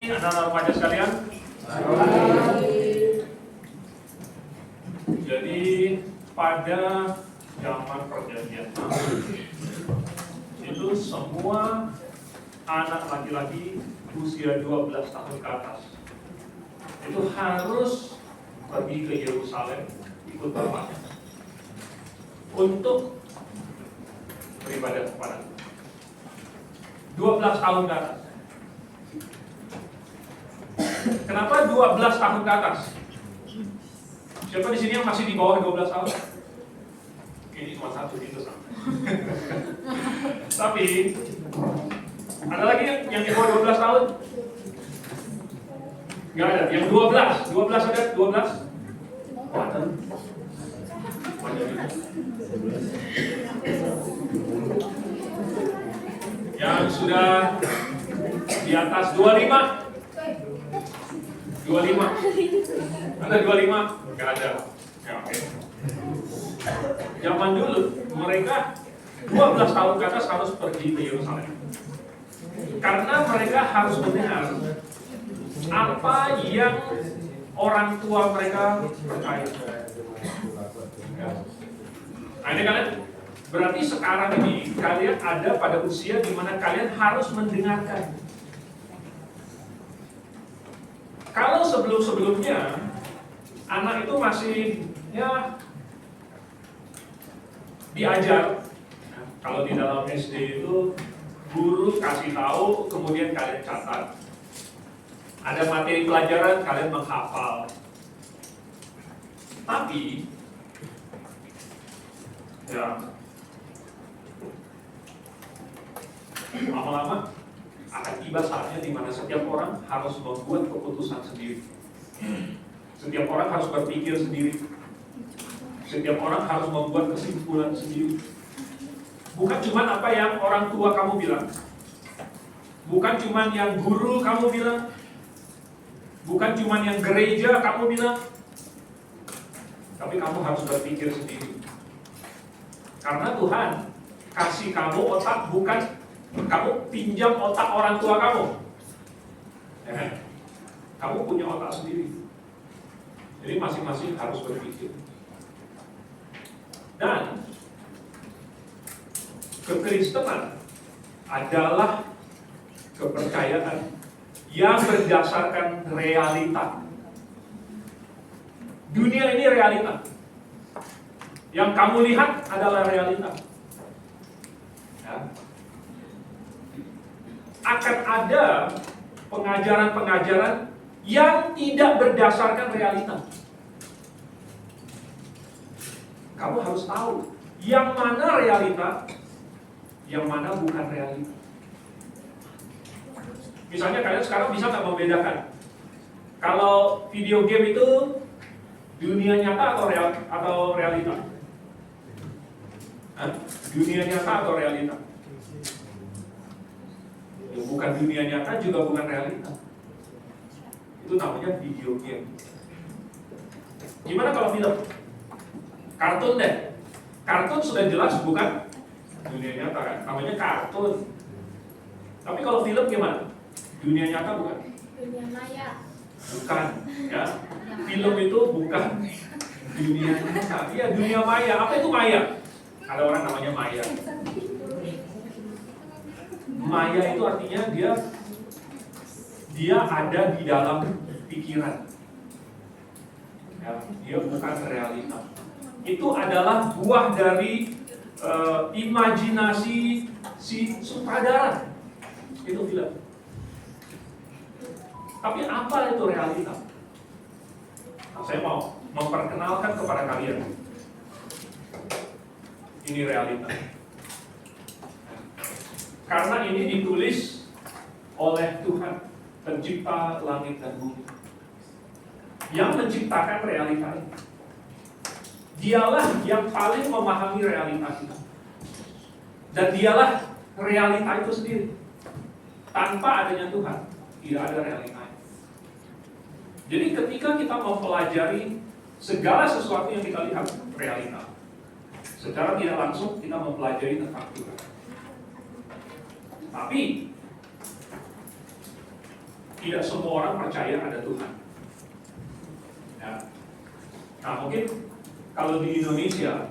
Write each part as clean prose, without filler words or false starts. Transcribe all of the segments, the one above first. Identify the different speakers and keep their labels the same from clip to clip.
Speaker 1: Anak-anak remaja sekalian, jadi pada zaman perjanjian lama itu semua anak laki-laki usia 12 tahun ke atas itu harus pergi ke Yerusalem ikut bapaknya untuk beribadah kepada Tuhan. 12 tahun ke atas. Kenapa 12 tahun ke atas? Siapa di sini yang masih di bawah 12 tahun? Ini cuma satu itu sama. Tapi ada lagi yang di bawah 12 tahun? Gak ada. Yang 12 ada 12? Ada. Yang sudah di atas 25? 25? Ada 25? Gak ada. Ya, oke. Zaman dulu mereka 12 tahun ke atas harus pergi ke Yerusalem. Karena mereka harus mendengar apa yang orang tua mereka percaya. Nah ini kalian, berarti sekarang ini kalian ada pada usia di mana kalian harus mendengarkan. Kalau sebelum-sebelumnya anak itu masih diajar. Kalau di dalam SD itu guru kasih tahu, kemudian kalian catat. Ada materi pelajaran, kalian menghafal. Tapi lama-lama akan tiba saatnya di mana setiap orang harus membuat keputusan sendiri. Setiap orang harus berpikir sendiri. Setiap orang harus membuat kesimpulan sendiri. Bukan cuma apa yang orang tua kamu bilang. Bukan cuma yang guru kamu bilang. Bukan cuma yang gereja kamu bilang. Tapi kamu harus berpikir sendiri. Karena Tuhan kasih kamu otak, bukan kamu pinjam otak orang tua kamu. Kamu punya otak sendiri. Jadi masing-masing harus berpikir. Dan kekristenan adalah kepercayaan yang berdasarkan realita. Dunia ini realita. Yang kamu lihat adalah realita. Ya. Akan ada pengajaran-pengajaran yang tidak berdasarkan realita. Kamu harus tahu yang mana realita, yang mana bukan realita. Misalnya kalian sekarang bisa nggak membedakan kalau video game itu dunia nyata atau realita? Dunia nyata atau realita? Ya, bukan dunia nyata juga bukan realita. Itu namanya video game. Gimana kalau film? Kartun deh. Kartun sudah jelas bukan dunia nyata kan? Namanya kartun. Tapi kalau film gimana? Dunia nyata bukan?
Speaker 2: Dunia maya.
Speaker 1: Bukan, ya. Film itu bukan dunia nyata. Iya, dunia maya. Apa itu maya? Ada orang namanya maya. Maya itu artinya dia ada di dalam pikiran. Ya, dia bukan realita. Itu adalah buah dari imajinasi si sutradara. Itu film. Tapi apa itu realita? Nah, saya mau memperkenalkan kepada kalian. Ini realita. Karena ini ditulis oleh Tuhan, pencipta langit dan bumi, yang menciptakan realita ini. Dialah yang paling memahami realita kita. Dan dialah realita itu sendiri. Tanpa adanya Tuhan, tidak ada realita. Jadi ketika kita mempelajari segala sesuatu yang kita lihat, realita. Secara tidak langsung kita mempelajari tentang Tuhan. Tapi tidak semua orang percaya ada Tuhan. Ya. Nah mungkin kalau di Indonesia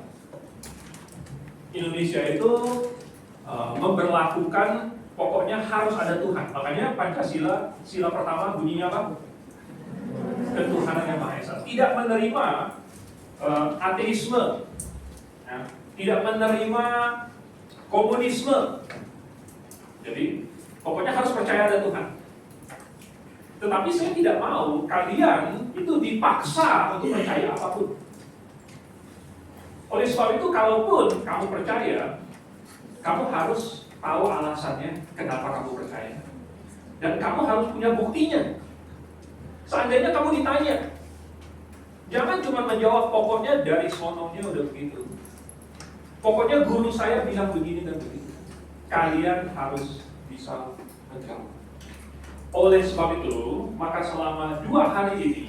Speaker 1: itu memberlakukan pokoknya harus ada Tuhan. Makanya Pancasila, sila pertama bunyinya apa? Ketuhanan yang Maha Esa. Tidak menerima ateisme, ya. Tidak menerima komunisme. Jadi pokoknya harus percaya ada Tuhan. Tetapi saya tidak mau kalian itu dipaksa untuk percaya apapun. Oleh sebab itu, kalaupun kamu percaya, kamu harus tahu alasannya kenapa kamu percaya. Dan kamu harus punya buktinya. Seandainya kamu ditanya, jangan cuma menjawab pokoknya dari sononya udah begitu. Pokoknya guru saya bilang begini dan begitu. Kalian harus bisa menjawab. Oleh sebab itu, maka selama 2 hari ini,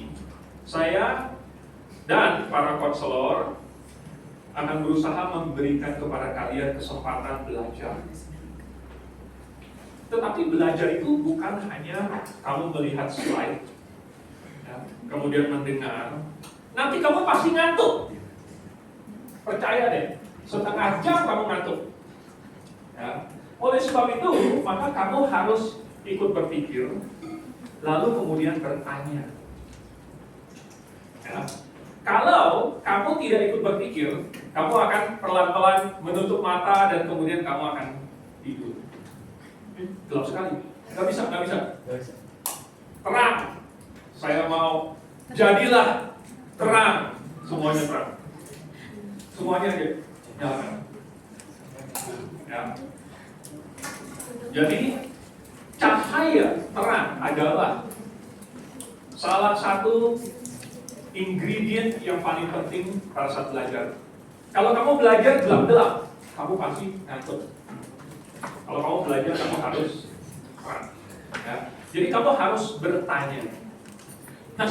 Speaker 1: saya dan para konselor akan berusaha memberikan kepada kalian kesempatan belajar. Tetapi belajar itu bukan hanya kamu melihat slide, ya, kemudian mendengar. Nanti kamu pasti ngantuk. Percaya deh, setengah jam kamu ngantuk. Ya. Oleh sebab itu, maka kamu harus ikut berpikir, lalu kemudian bertanya. Ya. Kalau kamu tidak ikut berpikir, kamu akan pelan-pelan menutup mata dan kemudian kamu akan tidur. Gelap sekali. Nggak bisa. Terang. Saya mau jadilah terang. Semuanya terang. Semuanya aja nyalakan. Ya. Jadi cahaya terang adalah salah satu ingredient yang paling penting pada saat belajar. Kalau kamu belajar gelap-gelap, kamu pasti ngantuk. Kalau kamu belajar, kamu harus terang. Ya. Jadi kamu harus bertanya. Nah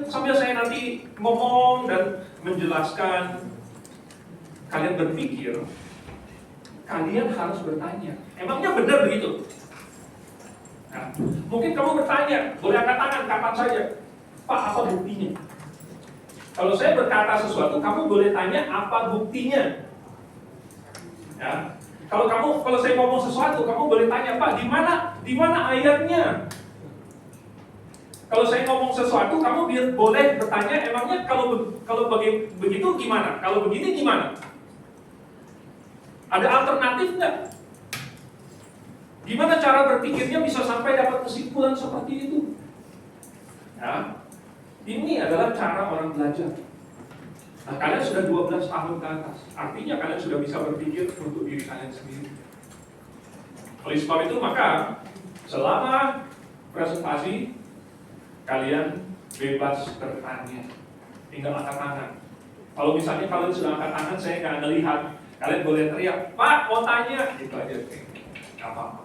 Speaker 1: sambil saya nanti ngomong dan menjelaskan, kalian berpikir, kalian harus bertanya. Emangnya benar begitu? Nah, mungkin kamu bertanya, boleh angkat tangan kapan saja. Pak, apa buktinya? Kalau saya berkata sesuatu, kamu boleh tanya apa buktinya. Ya. Kalau saya ngomong sesuatu, kamu boleh tanya, Pak, di mana ayatnya? Kalau saya ngomong sesuatu, kamu boleh bertanya, emangnya kalau begitu gimana? Kalau begini gimana? Ada alternatif nggak? Gimana cara berpikirnya bisa sampai dapat kesimpulan seperti itu? Ya. Ini adalah cara orang belajar. Nah, kalian sudah 12 tahun ke atas. Artinya kalian sudah bisa berpikir untuk diri kalian sendiri. Oleh sebab itu, maka selama presentasi, kalian bebas bertanya. Tinggal angkat tangan. Kalau misalnya kalian sudah angkat tangan, saya nggak ngelihat. Kalian boleh teriak, Pak, mau tanya. Itu aja. Nggak apa-apa.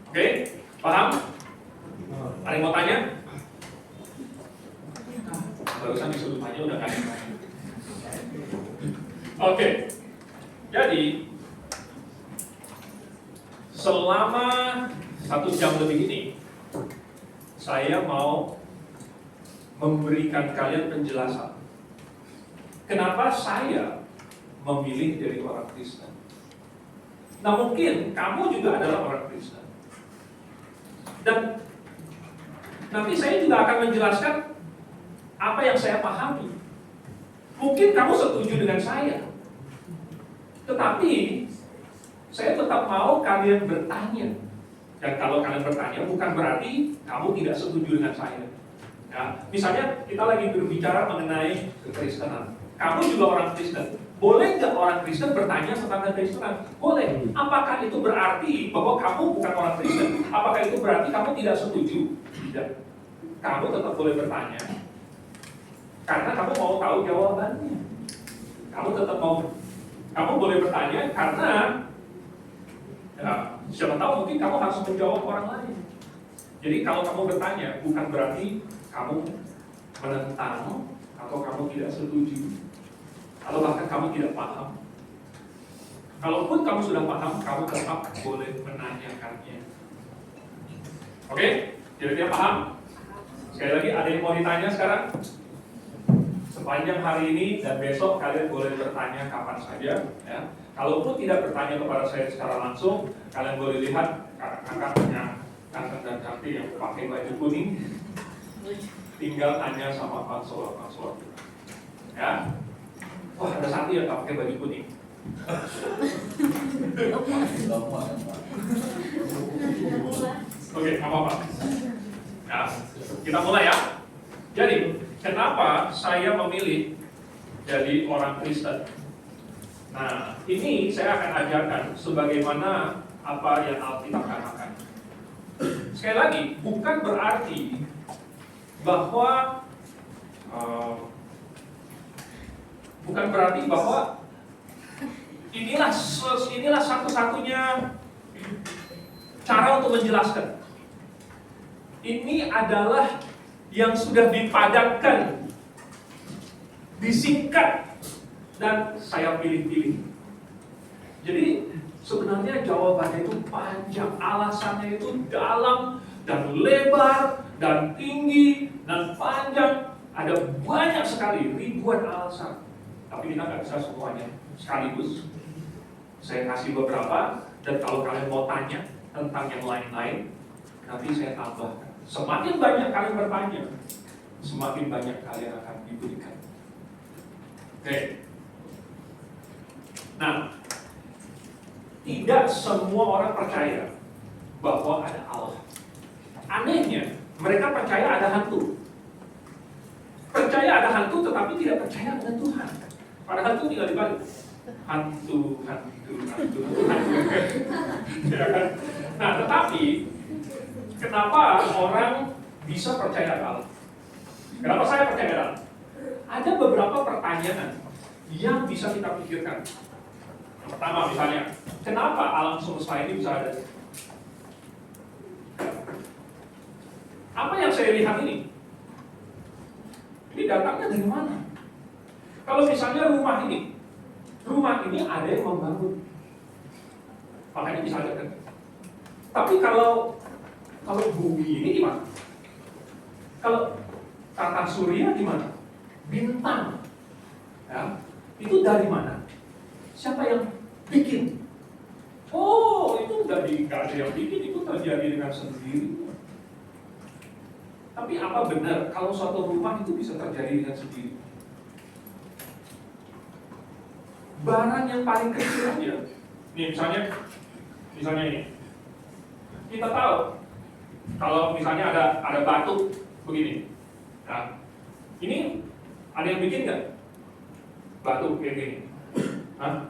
Speaker 1: Oke? Paham? Ada yang mau tanya? Barusan disuruh tanya udah kan. Oke. Jadi selama 1 jam lebih ini saya mau memberikan kalian penjelasan kenapa saya memilih dari orang Kristen. Nah mungkin kamu juga adalah orang Kristen. Dan nanti saya juga akan menjelaskan apa yang saya pahami. Mungkin kamu setuju dengan saya, tetapi saya tetap mau kalian bertanya. Dan kalau kalian bertanya, bukan berarti kamu tidak setuju dengan saya. Ya, misalnya kita lagi berbicara mengenai kekristenan. Kamu juga orang Kristen. Boleh nggak orang Kristen bertanya tentang kekristenan? Boleh. Apakah itu berarti bahwa kamu bukan orang Kristen? Apakah itu berarti kamu tidak setuju? Tidak. Kamu tetap boleh bertanya. Karena kamu mau tahu jawabannya. Kamu tetap kamu boleh bertanya karena ya, siapa tahu mungkin kamu harus menjawab orang lain. Jadi kalau kamu bertanya, bukan berarti kamu menentang atau kamu tidak setuju atau bahkan kamu tidak paham. Kalaupun kamu sudah paham, kamu tetap boleh menanyakannya. Oke? Kira-kira paham? Sekali lagi, ada yang mau ditanya sekarang? Sepanjang hari ini dan besok kalian boleh bertanya kapan saja. Ya. Kalaupun tidak bertanya kepada saya secara langsung, kalian boleh lihat kakak-kakaknya, kakak dan kakak yang pakai baju kuning, tinggal tanya sama konselor. Ya. Wah, ada satu yang nggak pakai baju kuning. Oke, nggak apa-apa. Ya, kita mulai ya. Jadi, kenapa saya memilih jadi orang Kristen? Nah, ini saya akan ajarkan sebagaimana apa yang Alkitab katakan. Sekali lagi, bukan berarti bahwa inilah satu-satunya cara untuk menjelaskan. Ini adalah yang sudah dipadatkan, disingkat, dan saya pilih-pilih. Jadi sebenarnya jawabannya itu panjang, alasannya itu dalam dan lebar dan tinggi dan panjang. Ada banyak sekali, ribuan alasan. Tapi kita nggak bisa semuanya sekaligus. Saya kasih beberapa, dan kalau kalian mau tanya tentang yang lain-lain, nanti saya tambahkan. Semakin banyak kalian bertanya, semakin banyak kalian akan diberikan. Oke. Nah, tidak semua orang percaya bahwa ada Allah. Anehnya, mereka percaya ada hantu. Percaya ada hantu, tetapi tidak percaya ada Tuhan. Padahal itu tinggal dibalik. Hantu. Ya kan? Nah, tetapi kenapa orang bisa percaya Allah? Kenapa saya percaya Allah? Ada beberapa pertanyaan yang bisa kita pikirkan. Yang pertama misalnya, kenapa alam semesta ini bisa ada? Apa yang saya lihat ini? Ini datangnya dari mana? Kalau misalnya rumah ini ada yang membangun, makanya bisa ada kan? Tapi kalau bumi ini gimana? Kalau tata surya gimana? Bintang, ya, itu dari mana? Siapa yang bikin? Oh, itu nggak ada yang bikin, itu terjadi dengan sendiri. Tapi apa benar kalau suatu rumah itu bisa terjadi dengan sendiri? Barang yang paling kecil aja, nih misalnya ini, kita tahu kalau misalnya ada batu begini, nah, ini ada yang bikin nggak? Batu kayak gini, Hah?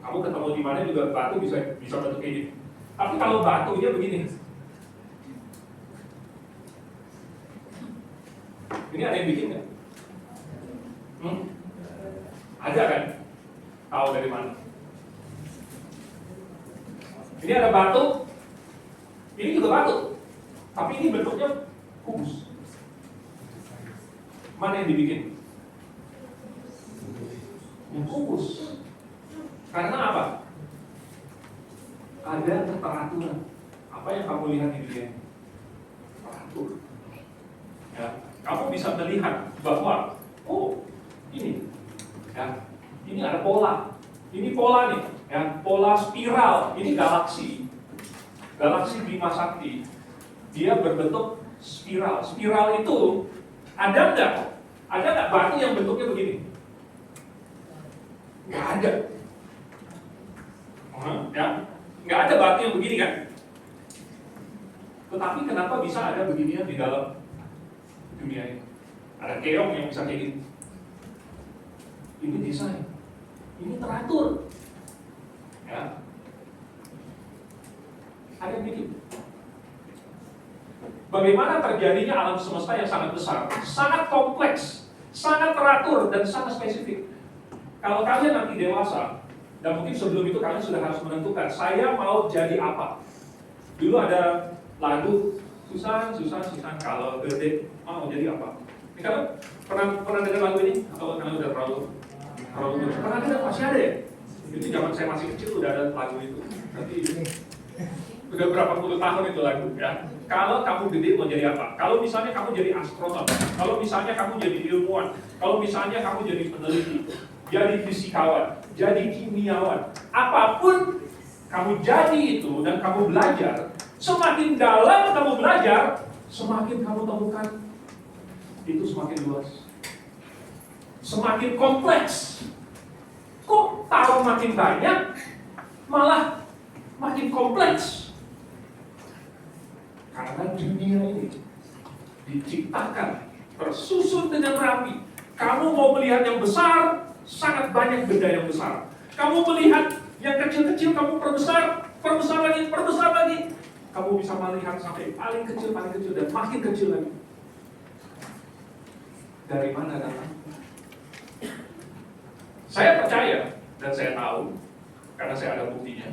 Speaker 1: Kamu ketemu di mana juga batu bisa bentuk kayak gini. Tapi kalau batunya begini, ini ada yang bikin nggak? Ada kan? Tahu dari mana? Ini ada batu, ini juga batu, tapi ini bentuknya kubus. Mana yang dibikin? Yang kubus. Karena apa? Ada keteraturan. Apa yang kamu lihat di dunia? Teratur. Ya, kamu bisa melihat bahwa ini, ya, ini ada pola. Ini pola nih, ya, pola spiral. Ini galaksi Bima Sakti. Dia berbentuk spiral. Spiral itu ada nggak batu yang bentuknya begini? Nggak ada. Ya, nggak ada batu yang begini kan? Tetapi kenapa bisa ada beginian di dalam dunia ini? Ada keong yang bisa kayak gini. Ini desain, ini teratur, ya. Ada yang bikin. Bagaimana terjadinya alam semesta yang sangat besar, sangat kompleks, sangat teratur dan sangat spesifik. Kalau kalian nanti dewasa, dan mungkin sebelum itu kalian sudah harus menentukan, saya mau jadi apa. Dulu ada lagu Susan, kalau gede mau jadi apa? Ini kalian pernah dengar lagu ini? Atau kalian udah terlalu pernah dengar? Masih ada ya? Itu zaman saya masih kecil udah ada lagu itu. Nanti udah berapa puluh tahun itu lagu ya. kalau kamu gede mau jadi apa? Kalau misalnya kamu jadi astronot, kalau misalnya kamu jadi ilmuwan, kalau misalnya kamu jadi peneliti, jadi fisikawan, jadi kimiawan, apapun kamu jadi itu dan kamu belajar, semakin dalam kamu belajar, semakin kamu temukan itu semakin luas, semakin kompleks. Kok tahu makin banyak, malah makin kompleks? Karena dunia ini diciptakan, tersusun dengan rapi. Kamu mau melihat yang besar, sangat banyak benda yang besar. Kamu melihat yang kecil-kecil, kamu perbesar lagi, perbesar lagi. Kamu bisa melihat sampai paling kecil, dan makin kecil lagi. Dari mana datang? Saya percaya, dan saya tahu, karena saya ada buktinya,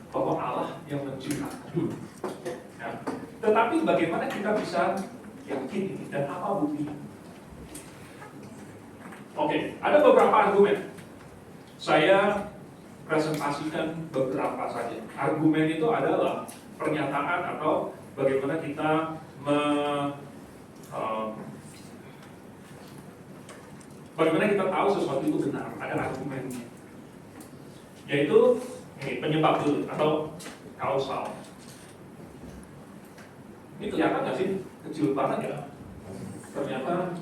Speaker 1: bahwa Allah yang menciptakan. Ya. Tetapi bagaimana kita bisa yakin ini, dan apa buktinya? Oke, ada beberapa argumen. Saya presentasikan beberapa saja. Argumen itu adalah pernyataan atau bagaimana kita bagaimana kita tahu sesuatu itu benar. Ada argumennya. Yaitu ini penyebab dulu atau kausal. Ini kelihatan nggak sih? Kecil banget ya? Ternyata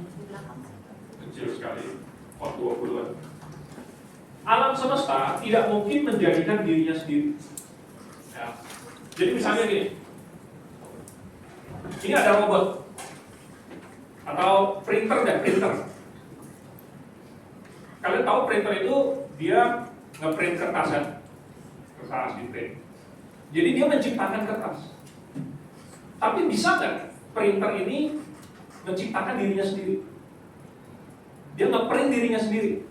Speaker 1: kecil sekali. Waktu 20-an. Alam semesta tidak mungkin menjadikan dirinya sendiri. Ya. Jadi misalnya gini, ini ada robot atau printer dan printer. Kalian tahu printer itu dia ngeprint kertas kan? Kertas di print. Jadi dia menciptakan kertas. Tapi bisa nggak printer ini menciptakan dirinya sendiri? Dia ngeprint dirinya sendiri.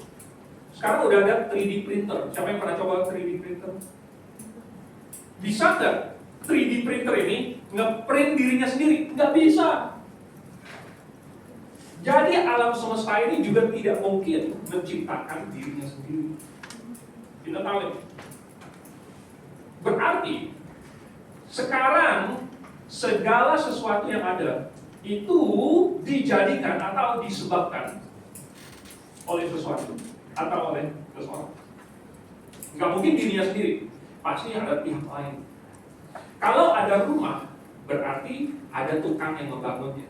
Speaker 1: Sekarang udah ada 3D printer. Siapa yang pernah coba 3D printer? Bisa nggak 3D printer ini ngeprint dirinya sendiri? Nggak bisa. Jadi alam semesta ini juga tidak mungkin menciptakan dirinya sendiri. Kita tahu ya? Berarti sekarang segala sesuatu yang ada itu dijadikan atau disebabkan oleh sesuatu atau oleh seseorang. Nggak mungkin dirinya sendiri, pasti ada pihak lain. Kalau ada rumah, berarti ada tukang yang membangunnya,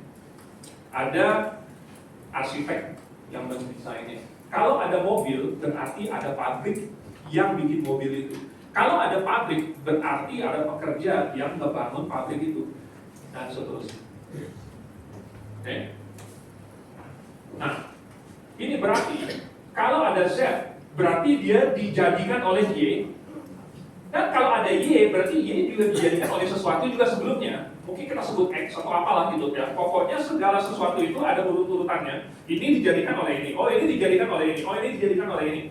Speaker 1: ada arsitek yang mendesainnya. Kalau ada mobil, berarti ada pabrik yang bikin mobil itu. Kalau ada pabrik, berarti ada pekerja yang membangun pabrik itu, dan seterusnya. Oke? Nah, ini berarti kalau ada Z, berarti dia dijadikan oleh Y. Dan kalau ada Y, berarti Y juga dijadikan oleh sesuatu juga sebelumnya. Mungkin kita sebut X atau apalah gitu ya. Pokoknya segala sesuatu itu ada urut-urutannya. Ini dijadikan oleh ini, oh ini dijadikan oleh ini, oh ini dijadikan oleh ini.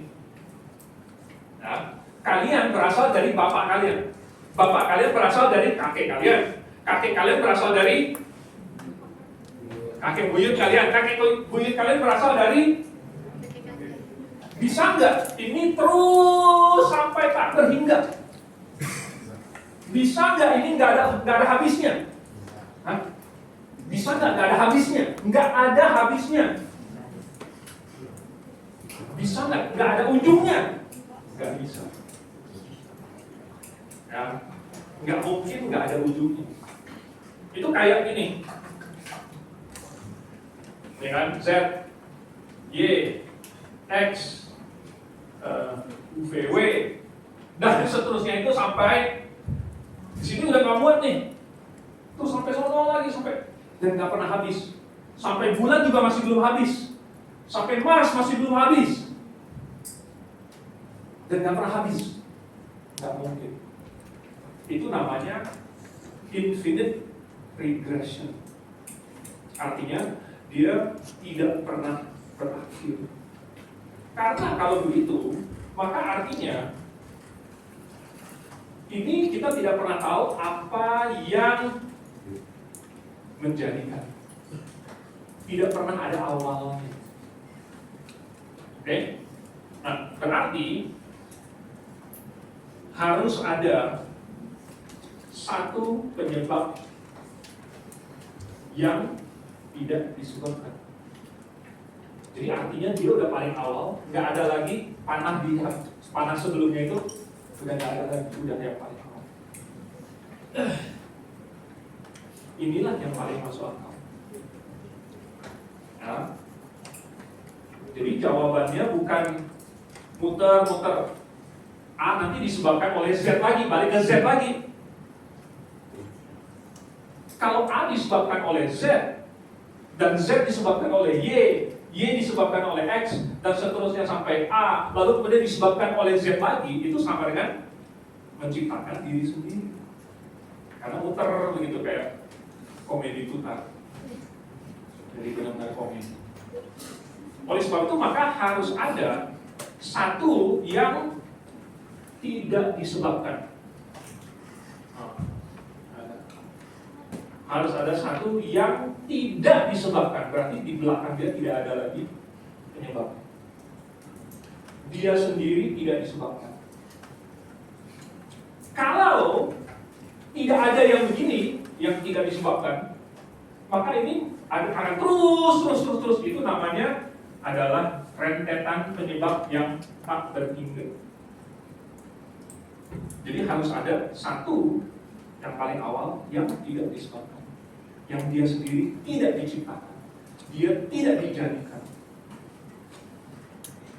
Speaker 1: Nah, kalian berasal dari bapak kalian. Bapak kalian berasal dari kakek kalian. Kakek kalian berasal dari kakek buyut kalian. Kakek buyut kalian berasal dari. Bisa nggak ini terus sampai tak terhingga? Bisa nggak ini nggak ada habisnya? Hah? Bisa nggak ada habisnya? Nggak ada habisnya. Bisa nggak ada ujungnya? Nggak bisa. Ya, nggak mungkin nggak ada ujungnya. Itu kayak ini, ya kan? Z, Y, X, UVW, dan seterusnya itu sampai di sini udah nggak muat nih, tuh sampai sono lagi sampai dan nggak pernah habis. Sampai bulan juga masih belum habis, sampai Mars masih belum habis, dan nggak pernah habis. Nggak mungkin. Itu namanya infinite regression. Artinya dia tidak pernah berakhir. Karena kalau begitu, maka artinya ini kita tidak pernah tahu apa yang menjadikan. Tidak pernah ada awalnya. Oke? Nah, berarti harus ada satu penyebab yang tidak disebabkan. Jadi artinya dia udah paling awal, nggak ada lagi panah sebelumnya itu udah nggak ada lagi, udah yang paling awal. Inilah yang paling masuk akal. Ya. Jadi jawabannya bukan muter-muter. A nanti disebabkan oleh Z lagi, balik ke Z lagi. Kalau A disebabkan oleh Z dan Z disebabkan oleh Y disebabkan oleh X dan seterusnya sampai A, lalu kemudian disebabkan oleh Z lagi, itu sama dengan menciptakan diri sendiri. Karena muter begitu kayak komedi putar. Jadi benar-benar komedi. Oleh sebab itu maka harus ada satu yang tidak disebabkan. Harus ada satu yang tidak disebabkan. Berarti di belakang dia tidak ada lagi penyebab. Dia sendiri tidak disebabkan. Kalau tidak ada yang begini, yang tidak disebabkan, maka ini akan terus. Itu namanya adalah rentetan penyebab yang tak berhingga. Jadi harus ada satu yang paling awal yang tidak disebabkan, yang dia sendiri tidak diciptakan, dia tidak dijadikan.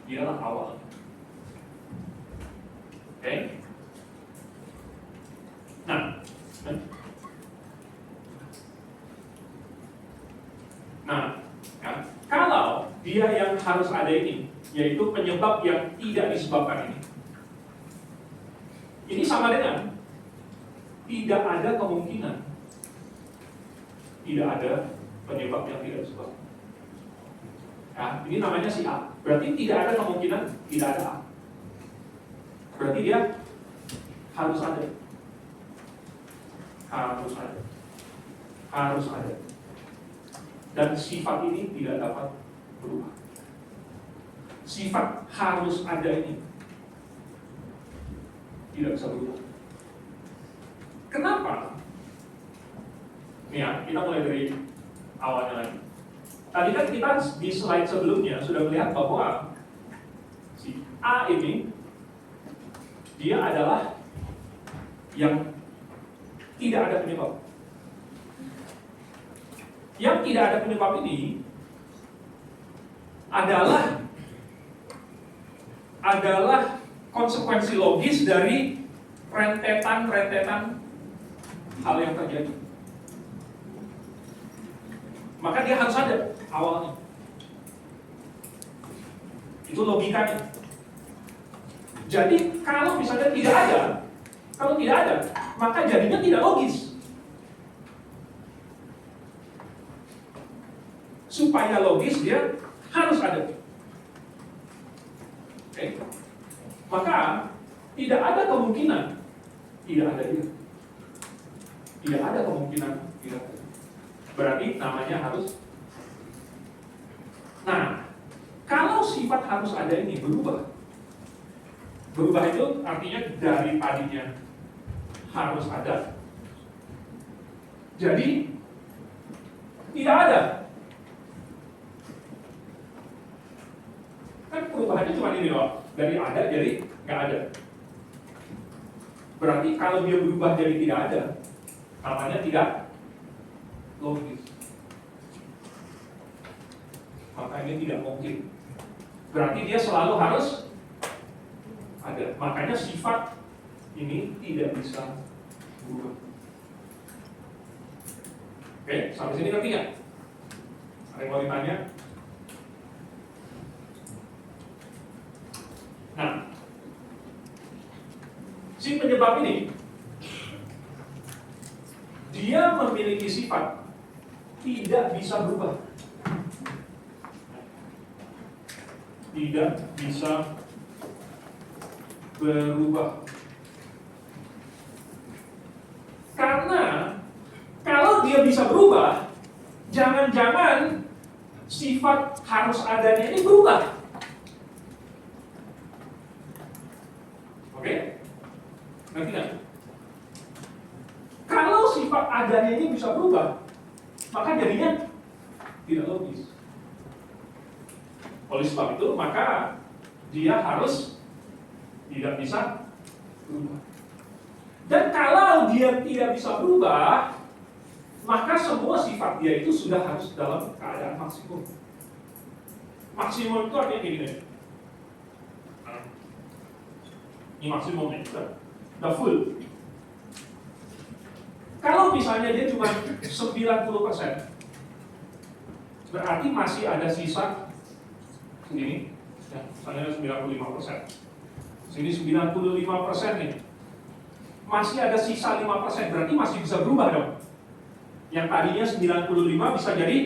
Speaker 1: Dialah awal. Oke? Nah, ya, kalau dia yang harus ada ini, yaitu penyebab yang tidak disebabkan ini sama dengan tidak ada kemungkinan tidak ada penyebab yang tidak disebabkan. Ya, ini namanya si A. Berarti tidak ada kemungkinan tidak ada A. Berarti dia harus ada. Harus ada. Dan sifat ini tidak dapat berubah. Sifat harus ada ini tidak bisa berubah. Kenapa? Nih ya, kita mulai dari awalnya lagi. Tadi kan kita di slide sebelumnya sudah melihat bahwa si A ini dia adalah yang tidak ada penyebab. Yang tidak ada penyebab ini adalah konsekuensi logis dari rentetan hal yang terjadi. Maka dia harus ada awalnya. Itu logikanya. Jadi kalau misalnya tidak ada, maka jadinya tidak logis. Supaya logis dia harus ada. Oke. Maka tidak ada kemungkinan tidak ada dia. Tidak ada kemungkinan tidak ada. Berarti namanya harus. Nah, kalau sifat harus ada ini berubah itu artinya dari tadinya harus ada jadi tidak ada. Kan perubahannya cuma ini loh, dari ada jadi nggak ada. Berarti kalau dia berubah jadi tidak ada, namanya tidak logis. Maka ini tidak mungkin. Berarti dia selalu harus ada. Makanya sifat ini tidak bisa berubah. Oke, sampai sini ngerti nggak? Ada yang mau ditanya? Nah, si penyebab ini dia memiliki sifat tidak bisa berubah. Tidak bisa berubah. Karena kalau dia bisa berubah, jangan-jangan sifat harus adanya ini berubah. Oke? Ngerti nggak? Kalau sifat adanya ini bisa berubah, maka jadinya tidak logis. Oleh sebab itu, maka dia harus tidak bisa berubah. Dan kalau dia tidak bisa berubah, maka semua sifat dia itu sudah harus dalam keadaan maksimum. Maksimum itu artinya gini. Ini maksimumnya, udah full. Kalau misalnya dia cuma 90%, berarti masih ada sisa segini, ya, misalnya 95%. Sini 95% nih. Masih ada sisa 5%, berarti masih bisa berubah dong. Yang tadinya 95 bisa jadi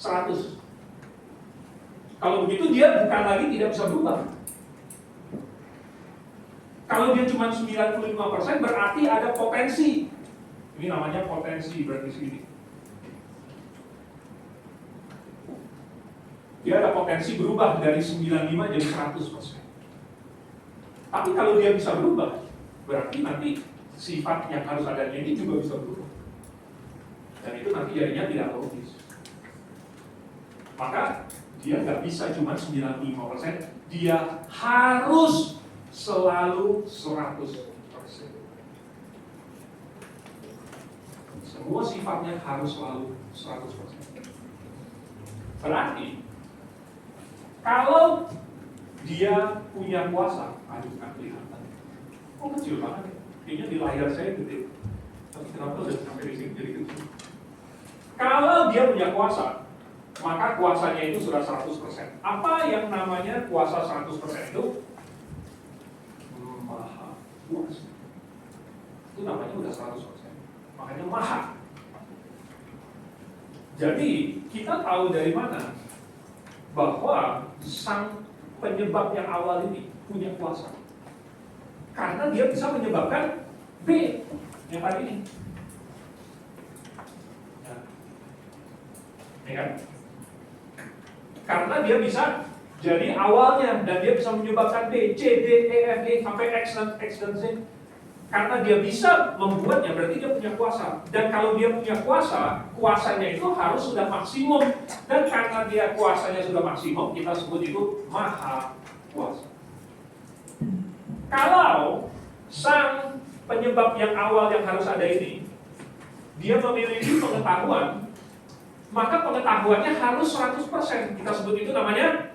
Speaker 1: 100. Kalau begitu dia bukan lagi tidak bisa berubah. Kalau dia cuma 95%, berarti ada potensi. Ini namanya potensi, berarti segini. Dia ada potensi berubah dari 95 jadi 100%. Tapi kalau dia bisa berubah, berarti nanti sifat yang harus adanya ini juga bisa berubah. Dan itu nanti jadinya tidak logis. Maka dia nggak bisa cuma 95%, dia harus selalu 100%. Semua sifatnya harus selalu 100%. Berarti kalau dia punya kuasa, aduh nggak kelihatan. Oh kecil banget ya. Kayaknya di layar saya gede. Tapi kenapa udah sampai di sini jadi kecil? Kalau dia punya kuasa, maka kuasanya itu sudah 100%. Apa yang namanya kuasa 100% itu? Maha kuasa. Itu namanya udah 100%. Makanya maha. Jadi kita tahu dari mana bahwa sang penyebab yang awal ini punya kuasa. Karena dia bisa menyebabkan B yang tadi ini. Ya kan? Karena dia bisa jadi awalnya dan dia bisa menyebabkan B, C, D, E, F, G sampai X dan Z. Karena dia bisa membuatnya, berarti dia punya kuasa. Dan kalau dia punya kuasa, kuasanya itu harus sudah maksimum. Dan karena dia kuasanya sudah maksimum, kita sebut itu maha kuasa. Kalau sang penyebab yang awal yang harus ada ini, dia memiliki pengetahuan, maka pengetahuannya harus 100%. Kita sebut itu namanya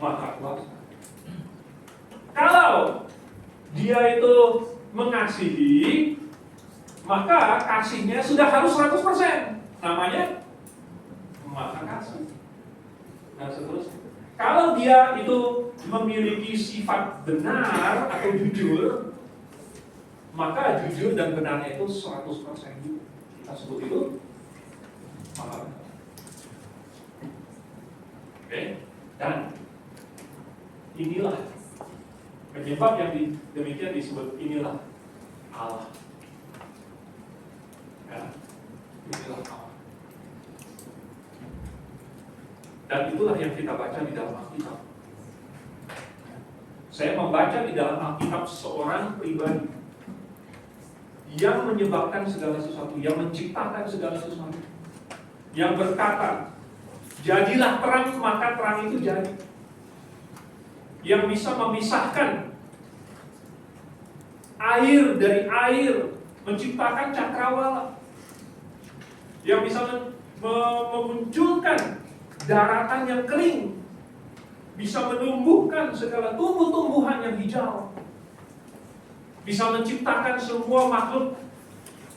Speaker 1: maha kuasa. Kalau dia itu mengasihi, maka kasihnya sudah harus 100%. Namanya maha kasih. Nah seterusnya. Kalau dia itu memiliki sifat benar atau jujur, maka jujur dan benarnya itu 100% juga. Kita sebut itu maha kasih. Oke? Dan inilah penyebab yang demikian disebut inilah Allah. Ya, inilah Allah. Dan itulah yang kita baca di dalam Alkitab. Saya membaca di dalam Alkitab seorang pribadi yang menyebabkan segala sesuatu, yang menciptakan segala sesuatu, yang berkata, jadilah terang, maka terang itu jadi. Yang bisa memisahkan air dari air, menciptakan cakrawala, yang bisa memunculkan daratan yang kering, bisa menumbuhkan segala tumbuh-tumbuhan yang hijau, bisa menciptakan semua makhluk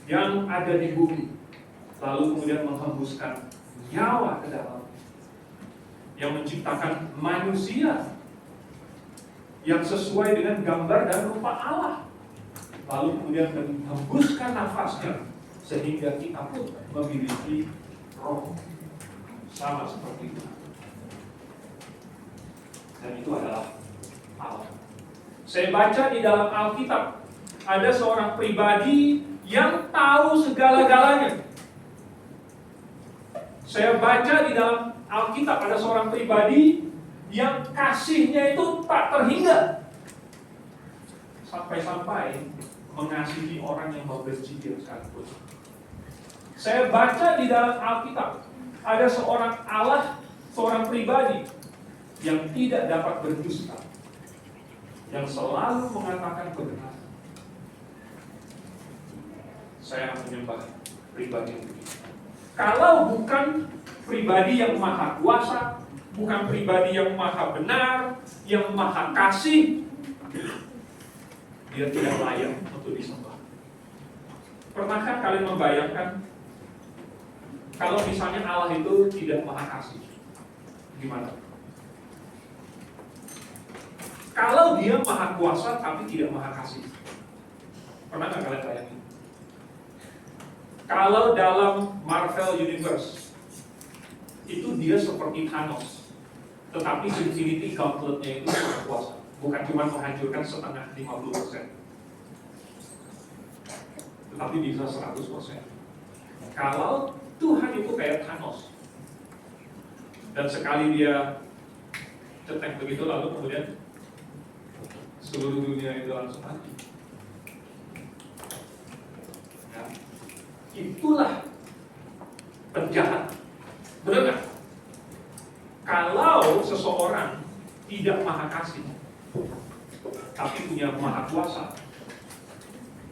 Speaker 1: yang ada di bumi, lalu kemudian menghembuskan nyawa ke dalam, yang menciptakan manusia yang sesuai dengan gambar dan rupa Allah, lalu kemudian menghembuskan nafasnya sehingga kita pun memiliki roh sama seperti itu. Dan itu adalah Allah. Saya baca di dalam Alkitab ada seorang pribadi yang tahu segala-galanya. Saya baca di dalam Alkitab ada seorang pribadi yang kasihnya itu tak terhingga, sampai-sampai mengasihi orang yang membenci dia sekalipun. Saya baca di dalam Alkitab, ada seorang Allah, seorang pribadi yang tidak dapat berdusta, yang selalu mengatakan kebenaran. Saya menyembah pribadi yang begitu. Kalau bukan pribadi yang maha kuasa, bukan pribadi yang maha benar, yang maha kasih, dia tidak layak untuk disembah. Pernahkah kalian membayangkan kalau misalnya Allah itu tidak maha kasih? Gimana? Kalau dia maha kuasa tapi tidak maha kasih, pernahkah kalian bayangin? Kalau dalam Marvel Universe itu dia seperti Thanos, tetapi Infinity Gauntlet-nya itu maha kuasa, bukan cuma menghancurkan setengah 50%, tetapi bisa 100%. Kalau Tuhan itu kayak Thanos, dan sekali dia cetek begitu lalu kemudian seluruh dunia itu langsung mati. Ya. Itulah penjahat. Benar nggak? Kalau seseorang tidak maha kasih, tapi punya maha kuasa,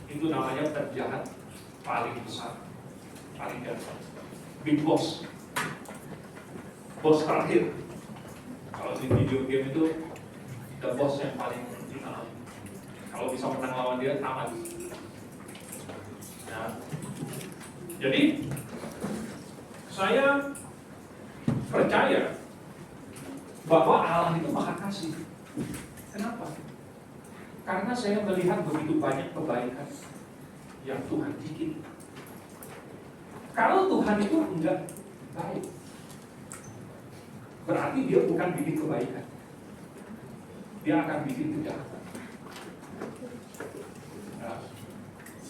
Speaker 1: itu namanya penjahat paling besar, paling dasar, big boss, bos terakhir. Kalau di video game itu, the boss yang paling final. Kalau bisa menang lawan dia, tamat. Ya. Jadi saya percaya bahwa Allah itu maha kasih. Kenapa? Karena saya melihat begitu banyak kebaikan yang Tuhan bikin. Kalau Tuhan itu enggak baik, berarti dia bukan bikin kebaikan, dia akan bikin kejahatan. Nah,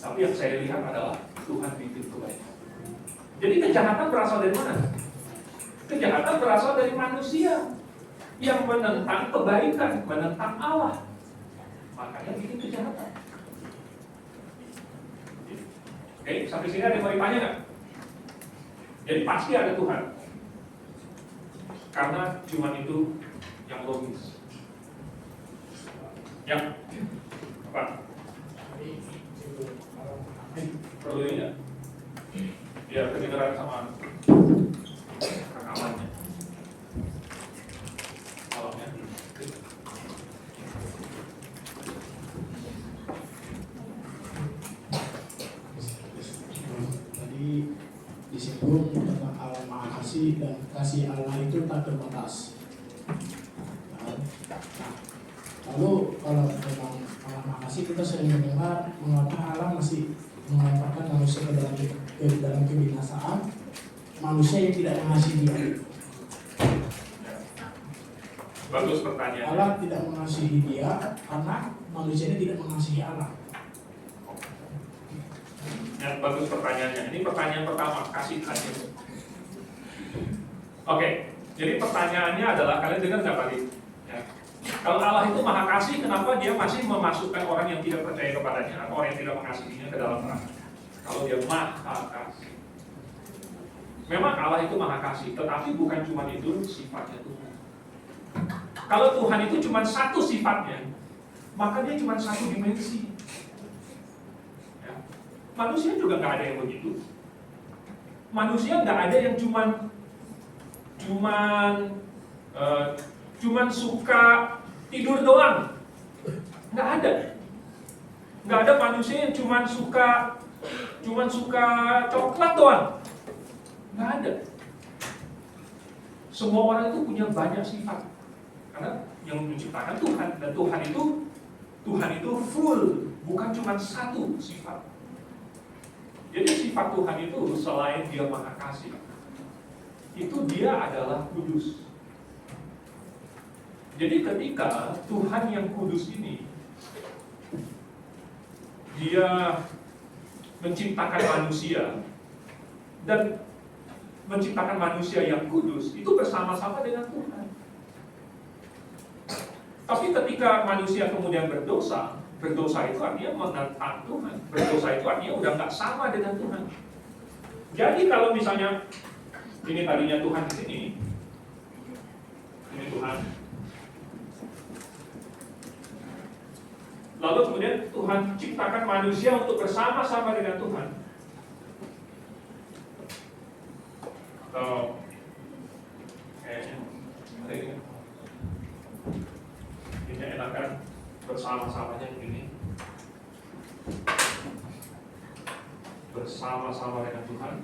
Speaker 1: tapi yang saya lihat adalah Tuhan bikin kebaikan. Jadi kejahatan berasal dari mana? Kejahatan berasal dari manusia yang menentang kebaikan, menentang Allah. Makanya bikin kejahatan. Oke, sampai sini ada yang mau ditanya nggak? Jadi pasti ada Tuhan. Karena cuma itu yang logis. Yang apa? Perlu ini ya? Biar kedengeran sama rekamannya. Malamnya.
Speaker 2: Tadi disinggung tentang Allah Maha Kasih dan kasih Allah itu tak terbatas. Nah, lalu kalau tentang Allah Maha Kasih kita sering mendengar mengapa Allah masih melemparkan manusia ke dalam kebinasaan, manusia yang tidak mengasihi dia.
Speaker 1: Bagus pertanyaan.
Speaker 2: Allah tidak mengasihi dia karena manusianya tidak mengasihi Allah.
Speaker 1: Ya, bagus pertanyaannya. Ini pertanyaan pertama, kasih hasil. Oke, jadi pertanyaannya adalah kalian dengar nggak tadi? Ya. Kalau Allah itu maha kasih, kenapa dia masih memasukkan orang yang tidak percaya kepadanya atau orang yang tidak mengasihinya ke dalam neraka? Kalau dia maha kasih, memang Allah itu maha kasih, tetapi bukan cuma itu sifatnya Tuhan. Kalau Tuhan itu cuma satu sifatnya, maka dia cuma satu dimensi. Ya. Manusia juga nggak ada yang begitu. Manusia nggak ada yang cuman suka tidur doang. Nggak ada. Nggak ada manusia yang cuman suka coklat doang. Nggak ada. Semua orang itu punya banyak sifat. Karena yang menciptakan Tuhan, dan Tuhan itu full, bukan cuma satu sifat. Jadi sifat Tuhan itu selain dia maha kasih, itu dia adalah kudus. Jadi ketika Tuhan yang kudus ini dia menciptakan manusia dan menciptakan manusia yang kudus, itu bersama-sama dengan Tuhan. Tapi ketika manusia kemudian berdosa itu artinya menentang Tuhan. Berdosa itu artinya udah nggak sama dengan Tuhan. Jadi kalau misalnya ini tadinya Tuhan di sini, ini Tuhan. Lalu kemudian Tuhan ciptakan manusia untuk bersama-sama dengan Tuhan. Atau kayaknya ini enakan bersama-samanya begini. Bersama-sama dengan Tuhan.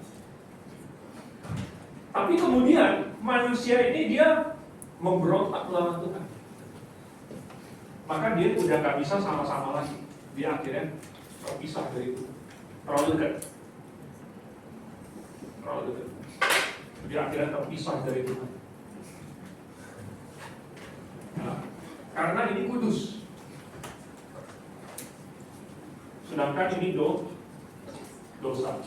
Speaker 1: Tapi kemudian manusia ini dia memberontak melawan Tuhan. Maka dia udah gak bisa sama-sama lagi. Dia akhirnya terpisah dari itu. Terlalu dekat. Dia akhirnya terpisah dari Tuhan. Nah, karena ini kudus. Sedangkan ini dosa.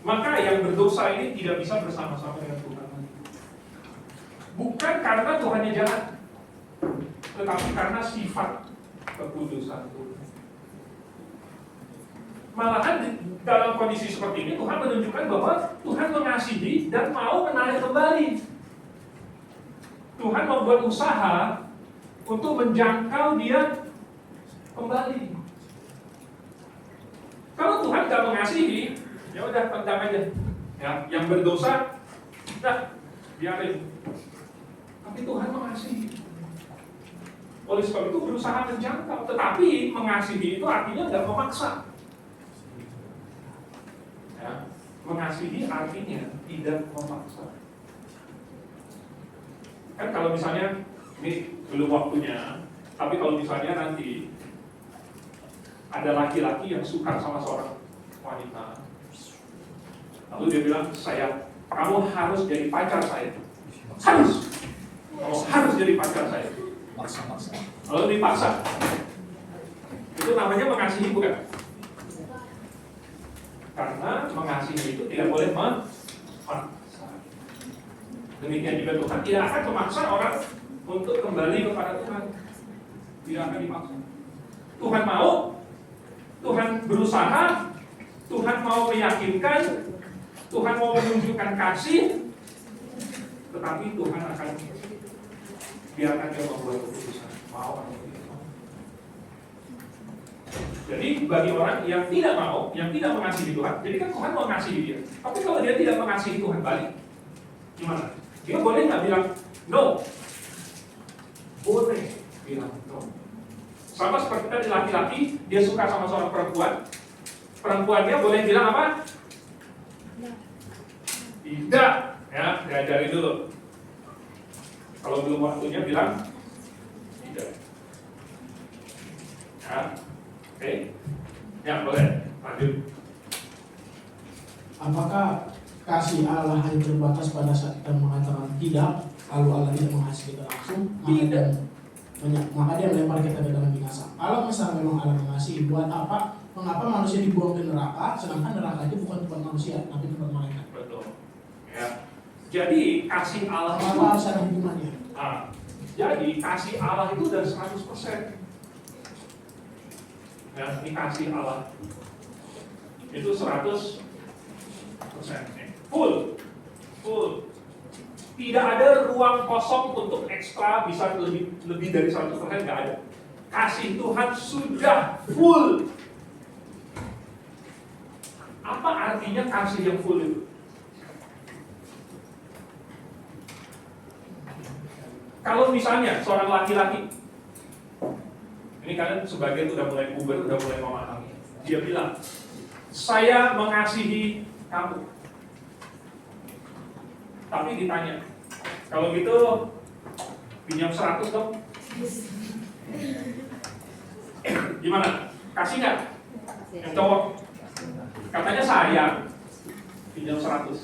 Speaker 1: Maka yang berdosa ini tidak bisa bersama-sama dengan Tuhan. Bukan karena Tuhannya jahat, tetapi karena sifat kekudusan Tuhan. Malahan dalam kondisi seperti ini Tuhan menunjukkan bahwa Tuhan mengasihi dan mau menarik kembali. Tuhan membuat usaha untuk menjangkau dia kembali. Kalau Tuhan tidak mengasihi, ya udah pendam aja. Ya, yang berdosa, dah biarin. Tapi Tuhan mengasihi. Oleh sebab itu berusaha menjangkau. Tetapi mengasihi itu artinya tidak memaksa. Ya, mengasihi artinya tidak memaksa. Kan kalau misalnya ini belum waktunya, tapi kalau misalnya nanti ada laki-laki yang suka sama seorang wanita, lalu dia bilang, kamu harus jadi pacar saya. Kamu harus jadi pacar saya.
Speaker 3: Maksa.
Speaker 1: Lalu dipaksa. Itu namanya mengasihi, bukan? Karena mengasihi itu tidak boleh memaksa. Demikian juga Tuhan tidak akan memaksa orang untuk kembali kepada Tuhan. Tidak akan dipaksa. Tuhan mau, Tuhan berusaha, Tuhan mau meyakinkan, Tuhan mau menunjukkan kasih, tetapi Tuhan akan biarkan dia membuat keputusan mau atau tidak mau. Jadi bagi orang yang tidak mau, yang tidak mengasihi Tuhan, jadi kan Tuhan mau mengasihi dia. Tapi kalau dia tidak mengasihi Tuhan balik, gimana? Dia boleh nggak bilang no? Boleh bilang no. Sama seperti tadi laki-laki, dia suka sama seorang perempuan, perempuannya boleh bilang apa? Tidak, ya diajari dulu. Kalau belum waktunya bilang tidak. Ya, oke. Ya boleh, lanjut.
Speaker 2: Apakah kasih Allah hanya terbatas pada saat kita mengatakan tidak, lalu Allah tidak mengasihi kita langsung, maka dia melempar kita ke dalam binasa? Kalau misalnya memang Allah mengasihi, buat apa? Mengapa manusia dibuang ke neraka, sedangkan neraka itu bukan tempat manusia, tapi tempat malaikat?
Speaker 1: Betul. Ya. Jadi kasih Allah itu
Speaker 2: Maka harus ada hubungannya.
Speaker 1: Jadi kasih Allah itu dari 100%. Ya, ini kasih Allah itu 100%. Full. Tidak ada ruang kosong untuk ekstra bisa lebih dari 100%, nggak ada. Kasih Tuhan sudah full. Apa artinya kasih yang full itu? Kalau misalnya seorang laki-laki, ini kalian sebagian udah mulai puber, udah mulai memahami. Dia bilang, saya mengasihi kamu. Tapi ditanya, kalau gitu pinjam 100 dong. Gimana? Kasih nggak? Yang cowok katanya sayang, pinjam 100.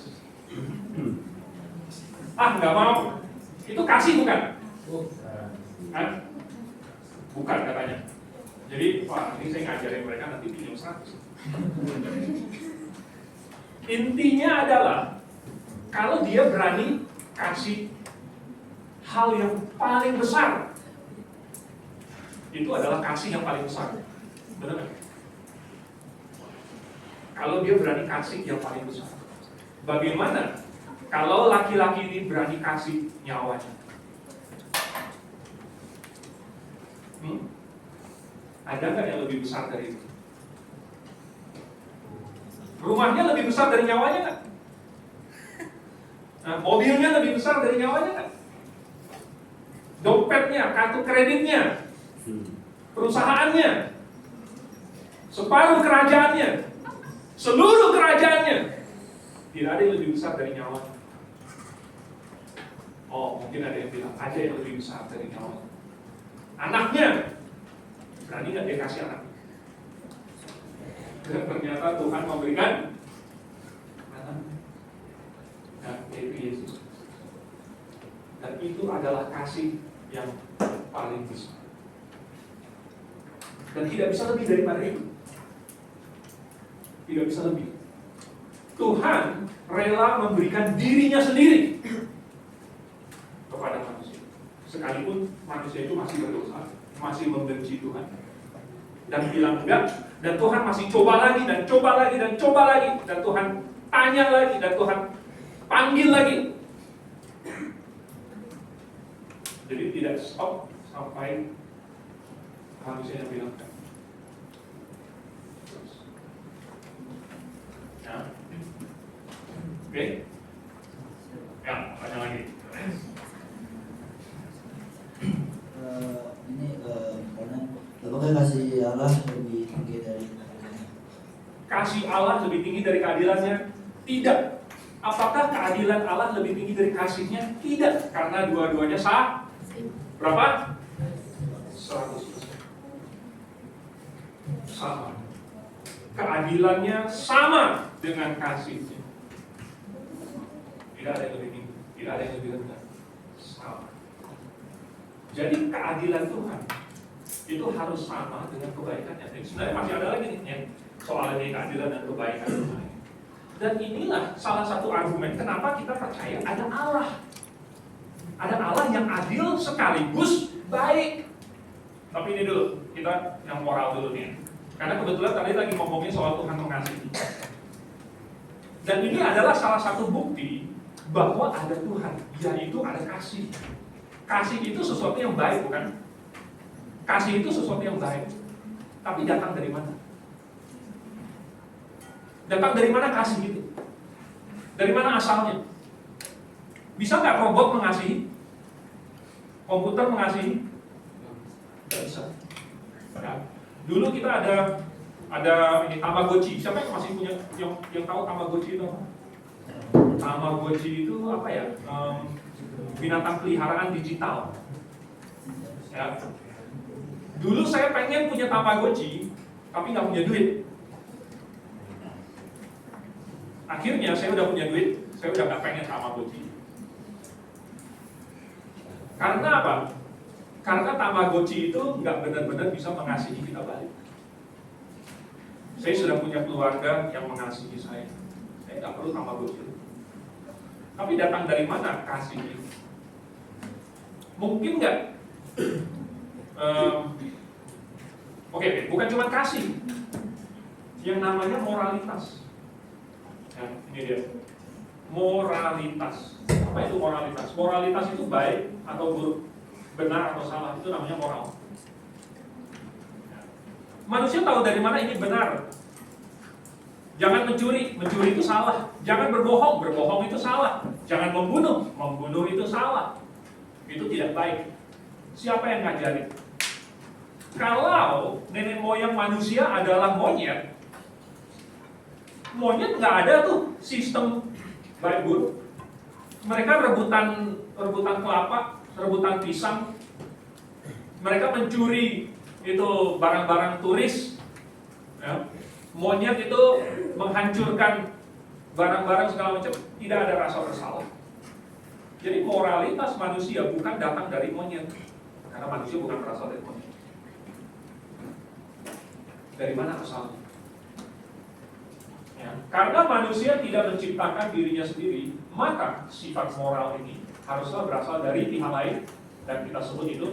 Speaker 1: Nggak mau. Itu kasih bukan? Bukan katanya. Jadi, ini saya ngajarin mereka nanti pinjam 100. Intinya adalah kalau dia berani kasih hal yang paling besar, itu adalah kasih yang paling besar. Benar nggak? kalau dia berani kasih yang paling besar. Bagaimana kalau laki-laki ini berani kasih nyawanya? Ada nggak yang lebih besar dari itu? Rumahnya lebih besar dari nyawanya nggak? Nah, mobilnya lebih besar dari nyawanya nggak? Dompetnya, kartu kreditnya, perusahaannya, separuh kerajaannya, seluruh kerajaannya, tidak ada yang lebih besar dari nyawanya. Oh, mungkin ada yang bilang ada yang lebih besar dari nyawanya. Anaknya, berani nggak dia kasih anaknya? Dan ternyata Tuhan memberikan anaknya, nah, yaitu Yesus. Dan itu adalah kasih yang paling besar. Dan tidak bisa lebih daripada itu. Tidak bisa lebih. Tuhan rela memberikan dirinya sendiri kepada manusia. Sekalipun manusia itu masih berdosa, masih membenci Tuhan, dan bilang enggak, dan Tuhan masih coba lagi, dan coba lagi, dan coba lagi, dan Tuhan tanya lagi, dan Tuhan panggil lagi. Jadi tidak stop sampai manusia yang bilang enggak. Ya. Oke? Ya, tanya lagi.
Speaker 3: Karena apakah kasih Allah lebih tinggi dari keadilannya?
Speaker 1: Kasih Allah lebih tinggi dari keadilannya? Tidak. Apakah keadilan Allah lebih tinggi dari kasihnya? Tidak. Karena dua-duanya sah. Berapa? 100%. Sama. Keadilannya sama dengan kasihnya. Tidak ada yang lebih tinggi, tidak ada yang lebih rendah. Sama. Jadi keadilan Tuhan itu harus sama dengan kebaikannya. Jadi sebenarnya masih ada lagi nih soal ini keadilan dan kebaikan Tuhan. Dan inilah salah satu argumen kenapa kita percaya ada Allah. Ada Allah yang adil sekaligus baik. Tapi ini dulu, kita yang moral dulu nih. Karena kebetulan tadi lagi ngomongin soal Tuhan mengasihi. Dan ini adalah salah satu bukti bahwa ada Tuhan, yaitu ada kasih. Kasih itu sesuatu yang baik, bukan? Kasih itu sesuatu yang baik. Tapi datang dari mana? Datang dari mana kasih itu? Dari mana asalnya? Bisa nggak robot mengasihi? Komputer mengasihi? Nggak bisa. Ya. Dulu kita ada ini Tamagotchi. Siapa yang masih punya yang tahu Tamagotchi itu apa? Tamagotchi itu apa ya? Binatang peliharaan digital. Ya. Dulu saya pengen punya Tamagotchi, tapi nggak punya duit. Akhirnya saya udah punya duit, saya udah nggak pengen Tamagotchi. Karena apa? Karena Tamagotchi itu nggak benar-benar bisa mengasihi kita balik. Saya sudah punya keluarga yang mengasihi saya nggak perlu Tamagotchi. Tapi datang dari mana kasih itu? Mungkin nggak? Oke, bukan cuma kasih, yang namanya moralitas. Ya, ini dia. Moralitas. Apa itu moralitas? Moralitas itu baik atau buruk, benar atau salah, itu namanya moral. Manusia tahu dari mana ini benar. Jangan mencuri, mencuri itu salah. Jangan berbohong, berbohong itu salah. Jangan membunuh, membunuh itu salah. Itu tidak baik. Siapa yang ngajarin? Kalau nenek moyang manusia adalah monyet, monyet nggak ada tuh sistem baik buruk. Mereka rebutan kelapa, rebutan pisang. Mereka mencuri itu barang-barang turis. Ya. Monyet itu menghancurkan barang-barang segala macam, tidak ada rasa bersalah. Jadi moralitas manusia bukan datang dari monyet, karena manusia bukan berasal dari monyet. Dari mana asalnya? Ya, karena manusia tidak menciptakan dirinya sendiri, maka sifat moral ini haruslah berasal dari pihak lain, dan kita sebut itu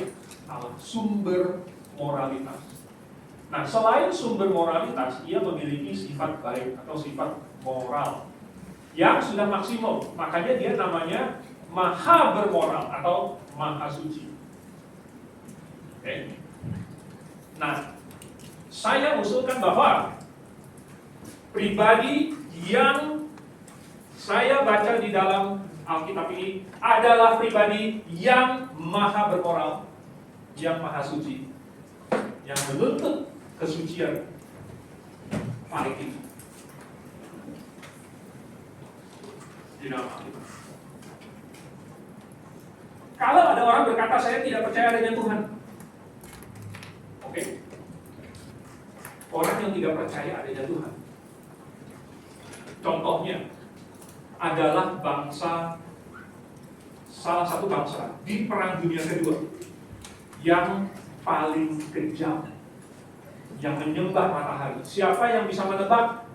Speaker 1: sumber moralitas. Nah, selain sumber moralitas, ia memiliki sifat baik atau sifat moral yang sudah maksimum. Makanya dia namanya maha bermoral atau maha suci. Oke. Nah, saya usulkan bahwa pribadi yang saya baca di dalam Alkitab ini adalah pribadi yang maha bermoral, yang maha suci, yang menuntut kesucian paling tinggi di dalam Alkitab. Kalau ada orang berkata saya tidak percaya adanya Tuhan, oke. Orang yang tidak percaya adanya Tuhan, contohnya adalah bangsa, salah satu bangsa di Perang Dunia Kedua yang paling kejam, yang menyembah matahari. Siapa yang bisa menebak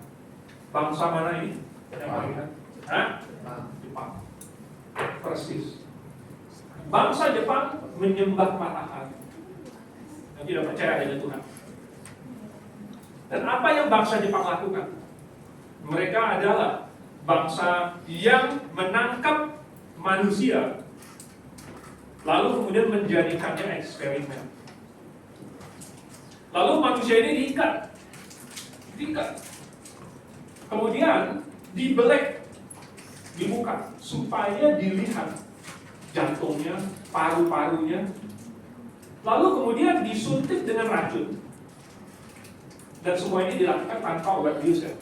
Speaker 1: bangsa mana ini? Yang paling kejam? Jepang. Persis. Bangsa Jepang menyembah matahari dan tidak percaya adanya Tuhan. Dan apa yang bangsa Jepang lakukan? Mereka adalah bangsa yang menangkap manusia, lalu kemudian menjadikannya eksperimen. Lalu manusia ini diikat, kemudian dibelek, dibuka, supaya dilihat jantungnya, paru-parunya, lalu kemudian disuntik dengan racun. Dan semua ini dilakukan tanpa obat bius ya.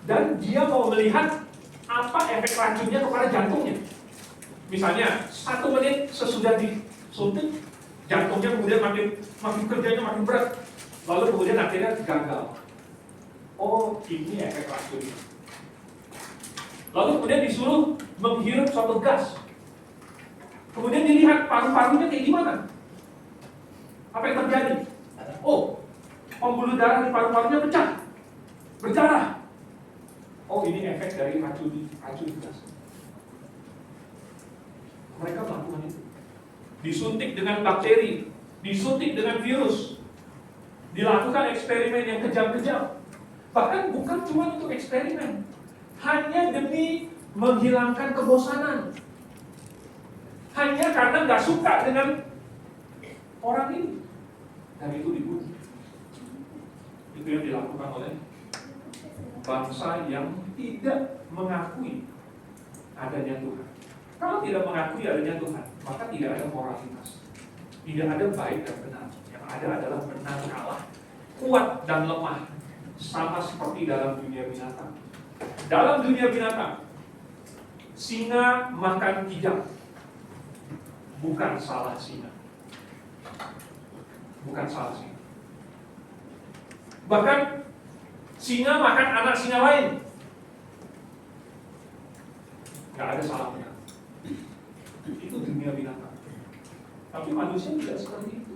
Speaker 1: Dan dia mau melihat apa efek racunnya kepada jantungnya. Misalnya 1 menit sesudah disuntik, jantungnya kemudian makin kerjanya makin berat, lalu kemudian akhirnya gagal. Oh, ini efek racun. Lalu kemudian disuruh menghirup suatu gas. Kemudian dilihat paru-parunya kayak gimana. Apa yang terjadi? Oh, pembuluh darah di paru-parunya pecah, berdarah. Oh, ini efek dari racun gas. Mereka melakukan itu. Disuntik dengan bakteri, disuntik dengan virus, dilakukan eksperimen yang kejam-kejam. Bahkan bukan cuma untuk eksperimen, hanya demi menghilangkan kebosanan. Hanya karena nggak suka dengan orang ini, dan itu dibunuh. Itu yang dilakukan oleh bangsa yang tidak mengakui adanya Tuhan. Kalau tidak mengakui adanya Tuhan, maka tidak ada moralitas, tidak ada baik dan benar. Yang ada adalah menang kalah, kuat dan lemah, sama seperti dalam dunia binatang. Dalam dunia binatang, singa makan kijang, bukan salah singa. Bukan salah singa. Bahkan singa makan anak singa lain, nggak ada salahnya. Itu dunia binatang. Tapi manusia tidak seperti itu.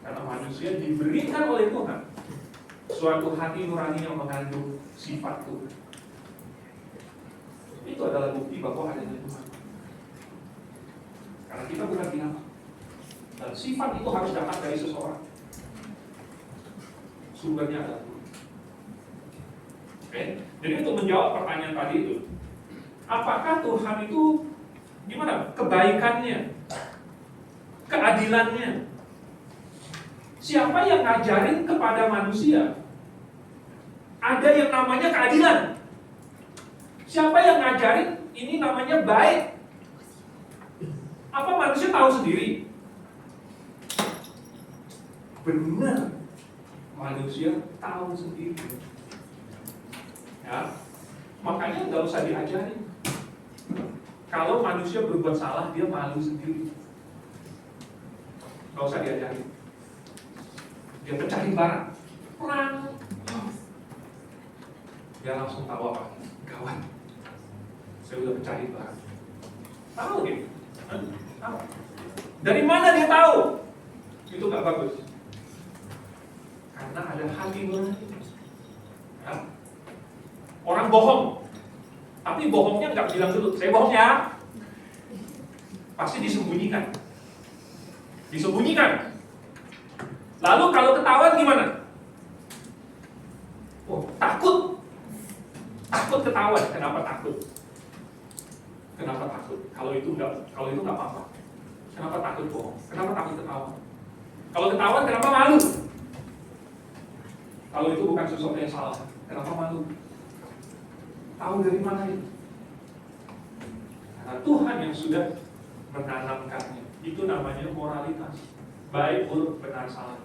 Speaker 1: Karena manusia diberikan oleh Tuhan suatu hati nurani yang mengandung sifat Tuhan. Itu adalah bukti bahwa adanya Tuhan. Karena kita bukan binatang. Dan sifat itu harus datang dari seseorang. Sumbernya adalah Tuhan. Oke? Jadi untuk menjawab pertanyaan tadi itu, apakah Tuhan itu gimana? Kebaikannya, keadilannya. Siapa yang ngajarin kepada manusia ada yang namanya keadilan? Siapa yang ngajarin ini namanya baik? Apa manusia tahu sendiri? Benar, manusia tahu sendiri. Ya, makanya nggak usah diajarin. Kalau manusia berbuat salah, dia malu sendiri. Nggak usah diajarin. Dia pecahin barang, perang. Dia langsung tahu apa? Gawat. Saya udah pecahin barang. Tahu dia? Tahu. Dari mana dia tahu? Itu nggak bagus. Karena ada hati nurani. Ya. Orang bohong, tapi bohongnya nggak bilang dulu, saya bohong ya. Pasti disembunyikan. Lalu kalau ketahuan gimana? Oh, takut. Takut ketahuan. Kenapa takut? Kenapa takut? Kalau itu nggak apa-apa. Kenapa takut bohong? Kenapa takut ketahuan? Kalau ketahuan, kenapa malu? Kalau itu bukan sesuatu yang salah, kenapa malu? Tahu dari mana itu? Karena Tuhan yang sudah menanamkannya. Itu namanya moralitas. Baik, buruk, benar, salah.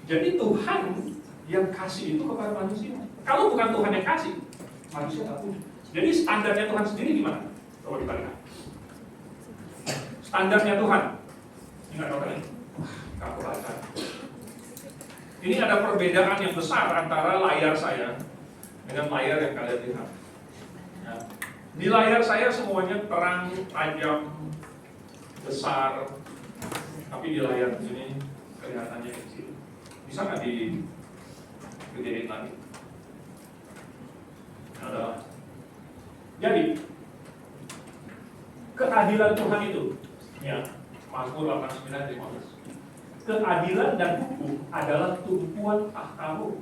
Speaker 1: Jadi Tuhan yang kasih itu kepada manusia. Kalau bukan Tuhan yang kasih, manusia tak punya. Jadi standarnya Tuhan sendiri gimana? Coba dibalikan. Standarnya Tuhan. Ingat dong ini? Aku baca. Ini ada perbedaan yang besar antara layar saya dengan layar yang kalian lihat. Ya. Di layar saya semuanya terang, tajam, besar. Tapi di layar ini kelihatannya kecil. Bisa nggak digedein lagi? Adalah. Jadi keadilan Tuhan itu, ya, Mazmur 89:15. Keadilan dan hukum adalah tumpuan tahtamu.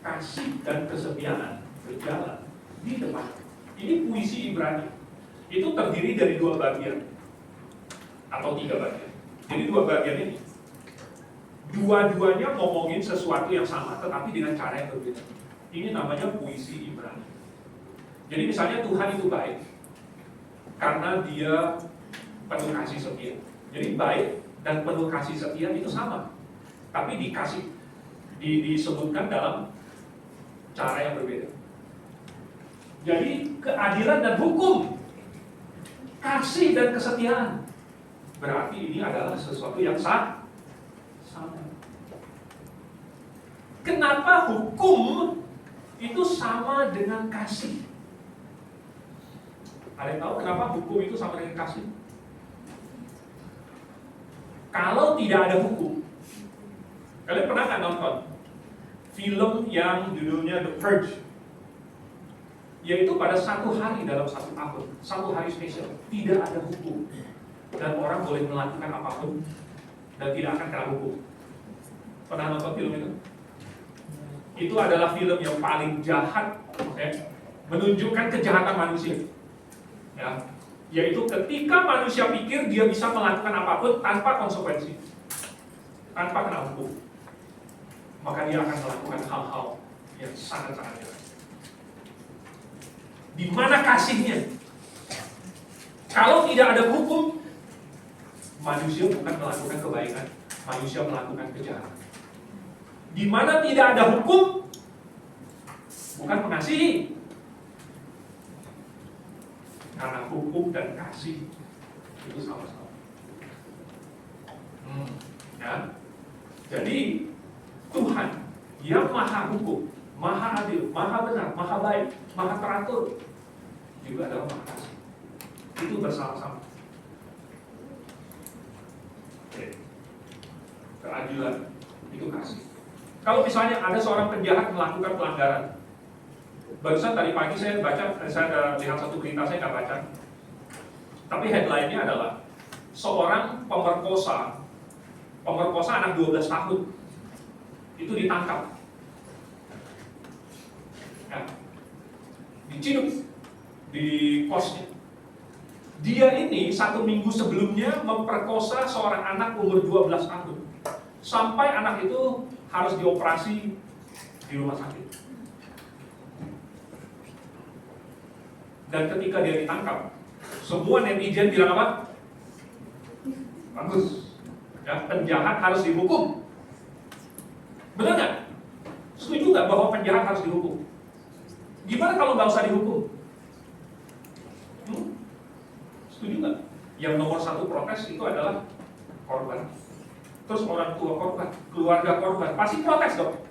Speaker 1: Kasih dan kesetiaan berjalan di depan. Ini puisi Ibrani. Itu terdiri dari 2 bagian atau 3 bagian. Jadi 2 bagian ini, dua-duanya ngomongin sesuatu yang sama, tetapi dengan cara yang berbeda. Ini namanya puisi Ibrani. Jadi misalnya Tuhan itu baik karena Dia penuh kasih setia. Jadi baik dan penuh kasih setia itu sama, tapi disebutkan dalam cara yang berbeda. Jadi keadilan dan hukum, kasih dan kesetiaan, berarti ini adalah sesuatu yang sama. Kenapa hukum itu sama dengan kasih? Ada yang tahu kenapa hukum itu sama dengan kasih? Kalau tidak ada hukum, kalian pernah nggak nonton film yang judulnya The Purge? Yaitu pada 1 hari dalam 1 tahun, 1 hari spesial, tidak ada hukum dan orang boleh melakukan apapun dan tidak akan kena hukum. Pernah nonton film itu? Itu adalah film yang paling jahat, okay? Menunjukkan kejahatan manusia. Ya, yaitu ketika manusia pikir dia bisa melakukan apapun tanpa konsekuensi, tanpa kena hukum, maka dia akan melakukan hal-hal yang sangat-sangat jahat. Di mana kasihnya? Kalau tidak ada hukum, manusia bukan melakukan kebaikan, manusia melakukan kejahatan. Di mana tidak ada hukum, bukan mengasihi. Karena hukum dan kasih itu sama-sama. Ya. Jadi Tuhan yang maha hukum, maha adil, maha benar, maha baik, maha teratur, juga adalah maha kasih. Itu bersama-sama. Oke. Keadilan itu kasih. Kalau misalnya ada seorang penjahat melakukan pelanggaran, barusan tadi pagi saya ada lihat satu berita, saya nggak baca, tapi headline-nya adalah seorang pemerkosa anak 12 tahun itu ditangkap, ya, diciduk di kosnya. Dia ini 1 minggu sebelumnya memperkosa seorang anak umur 12 tahun, sampai anak itu harus dioperasi di rumah sakit. Dan ketika dia ditangkap, semua netizen bilang apa? Bagus, ya, penjahat harus dihukum. Benar nggak? Setuju nggak bahwa penjahat harus dihukum? Gimana kalau nggak usah dihukum? Setuju nggak? Yang nomor 1 protes itu adalah korban. Terus orang tua korban, keluarga korban, pasti protes dong.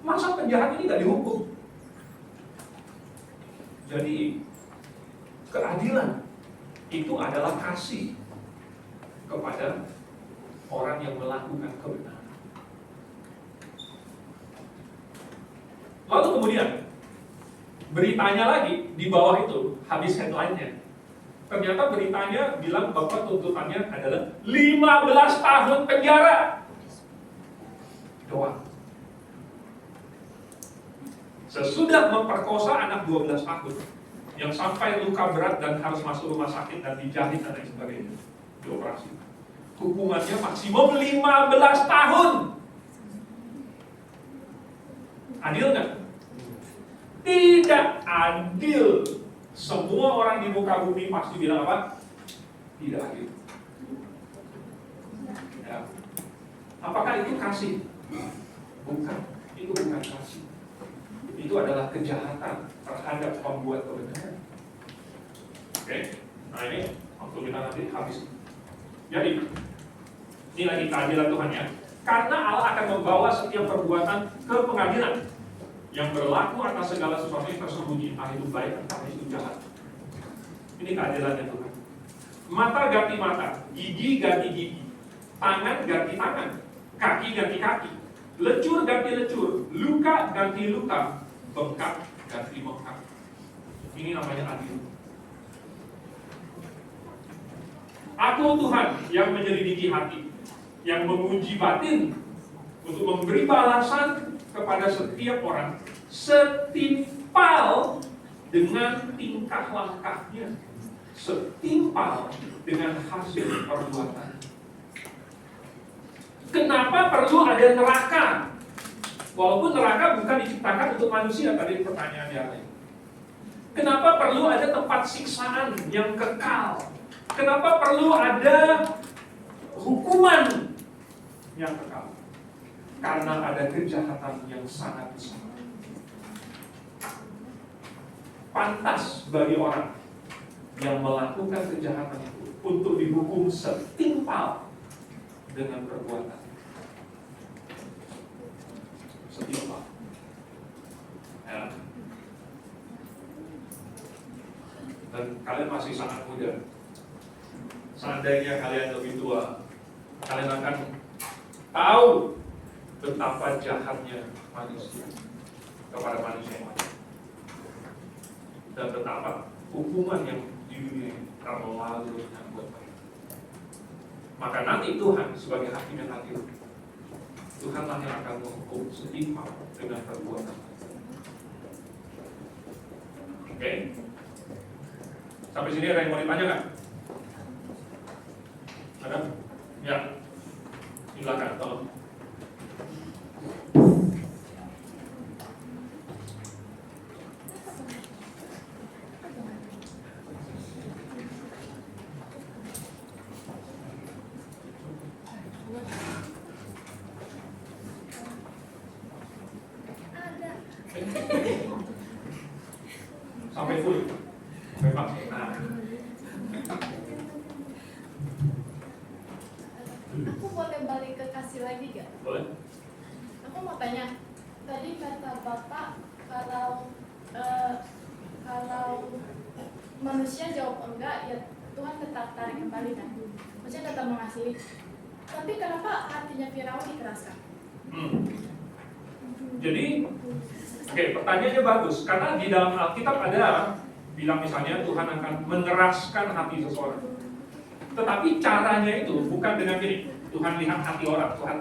Speaker 1: Masa penjahat ini nggak dihukum? Jadi keadilan itu adalah kasih kepada orang yang melakukan kebenaran. Lalu kemudian beritanya lagi di bawah itu, habis headline-nya, Ternyata beritanya bilang bahwa tuntutannya adalah 15 tahun penjara. Doang. Sesudah memperkosa anak 12 tahun, yang sampai luka berat dan harus masuk rumah sakit dan dijahit dan lain sebagainya, dioperasi. Hukumannya maksimum 15 tahun. Adil nggak? Tidak adil. Semua orang di muka bumi pasti bilang apa? Tidak adil. Ya. Apakah itu kasih? Bukan. Itu bukan kasih. Itu adalah kejahatan terhadap pembuat kebenaran. Oke, nah ini waktu kita nanti habis. Jadi, ini lagi keadilan Tuhan ya. Karena Allah akan membawa setiap perbuatan ke pengadilan yang berlaku atas segala sesuatu yang tersembunyi, entah itu baik, entah itu jahat. Ini keadilannya Tuhan. Mata ganti mata, gigi ganti gigi, tangan ganti tangan, kaki ganti kaki, lecur ganti lecur, luka ganti luka, bengkak ganti bengkak. Ini namanya adil. Aku Tuhan yang menyelidiki hati, yang menguji batin untuk memberi balasan kepada setiap orang setimpal dengan tingkah langkahnya, setimpal dengan hasil perbuatan. Kenapa perlu ada neraka? Walaupun neraka bukan diciptakan untuk manusia, tadi pertanyaan yang lain. Kenapa perlu ada tempat siksaan yang kekal? Kenapa perlu ada hukuman yang kekal? Karena ada kejahatan yang sangat besar. Pantas bagi orang yang melakukan kejahatan itu untuk dihukum setimpal dengan perbuatan. Setimpal. Ya. Dan kalian masih sangat muda. Seandainya kalian lebih tua, kalian akan tahu betapa jahatnya manusia kepada manusia yang lain, dan betapa hukuman yang di dunia ini terlalu buat mereka. Maka nanti Tuhan sebagai hakim yang adil, Tuhanlah yang akan menghukum setimpal dengan perbuatan. Oke? Sampai sini ada yang mau ditanyakan? Ada? Ya. Silakan, tolong. Sampai full. Memang. Nah.
Speaker 4: Aku boleh balik ke kasih lagi gak?
Speaker 1: Boleh.
Speaker 4: Aku mau tanya, tadi kata Bapak kalau manusia jawab enggak, ya Tuhan tetap tarik kembali kan? Maksudnya tetap mengasihi. Tapi kenapa hatinya Firaun dikeraskan?
Speaker 1: Jadi, oke, pertanyaannya bagus. Karena di dalam Alkitab ada bilang misalnya Tuhan akan mengeraskan hati seseorang. Tetapi caranya itu bukan dengan ini. Tuhan lihat hati orang, Tuhan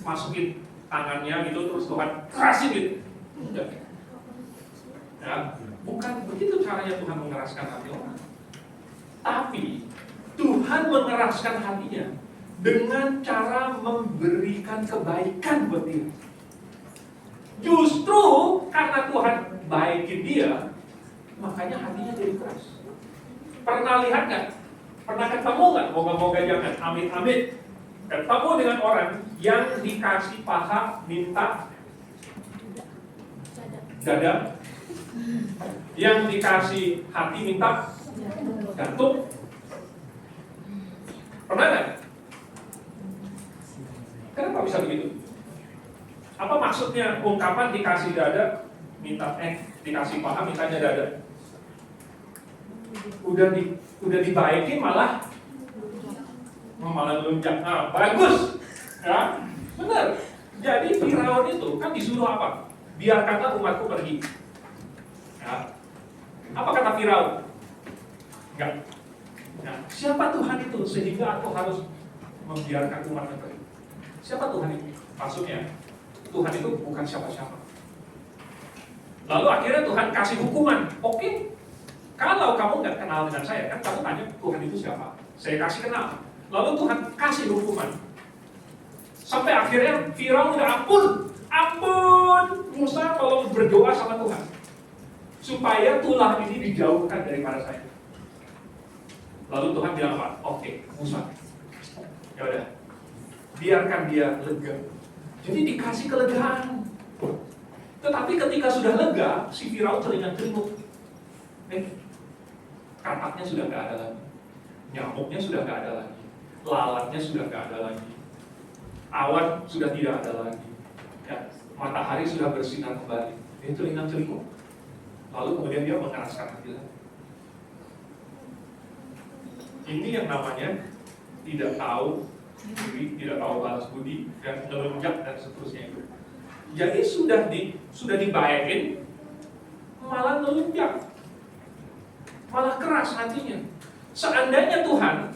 Speaker 1: masukin tangannya gitu, terus Tuhan kerasin gitu. Enggak. Ya, bukan begitu caranya Tuhan mengeraskan hati orang. Tapi Tuhan mengeraskan hatinya dengan cara memberikan kebaikan buat dia. Justru karena Tuhan baikin dia, makanya hatinya jadi keras. Pernah lihat nggak? Pernah ketemu nggak? Moga-moga jangan amit-amit ketemu dengan orang yang dikasih paha minta dada, yang dikasih hati minta jantung. Pernah nggak? Kenapa bisa begitu? Apa maksudnya ungkapan dikasih dada minta dikasih paha mintanya dada? Udah dibaikin malah melunjak. Nah, bagus. Ya, benar. Jadi Firaun itu kan disuruh apa? Biarkanlah umatku pergi. Ya. Apa kata Firaun? Enggak. Nah, siapa Tuhan itu sehingga aku harus membiarkan umatnya pergi? Siapa Tuhan itu? Maksudnya, Tuhan itu bukan siapa-siapa. Lalu akhirnya Tuhan kasih hukuman. Oke, kalau kamu nggak kenal dengan saya, kan kamu tanya Tuhan itu siapa? Saya kasih kenal. Lalu Tuhan kasih hukuman. Sampai akhirnya Firaun udah ampun, Musa tolong berdoa sama Tuhan supaya tulah ini dijauhkan daripada saya. Lalu Tuhan bilang apa? Oke, Musa, ya udah, biarkan dia lega. Jadi dikasih kelegaan. Tetapi ketika sudah lega, si Firaun teringat-teringat. Kataknya sudah nggak ada lagi, nyamuknya sudah nggak ada lagi, lalatnya sudah nggak ada lagi, awan sudah tidak ada lagi, ya, matahari sudah bersinar kembali. Dia teringat-teringat. Lalu kemudian dia mengeraskan hati lagi. Ini yang namanya tidak tahu diri, tidak tahu balas budi, dan melunjak dan seterusnya itu. Jadi sudah dibayarin, malah melunjak, malah keras hatinya. Seandainya Tuhan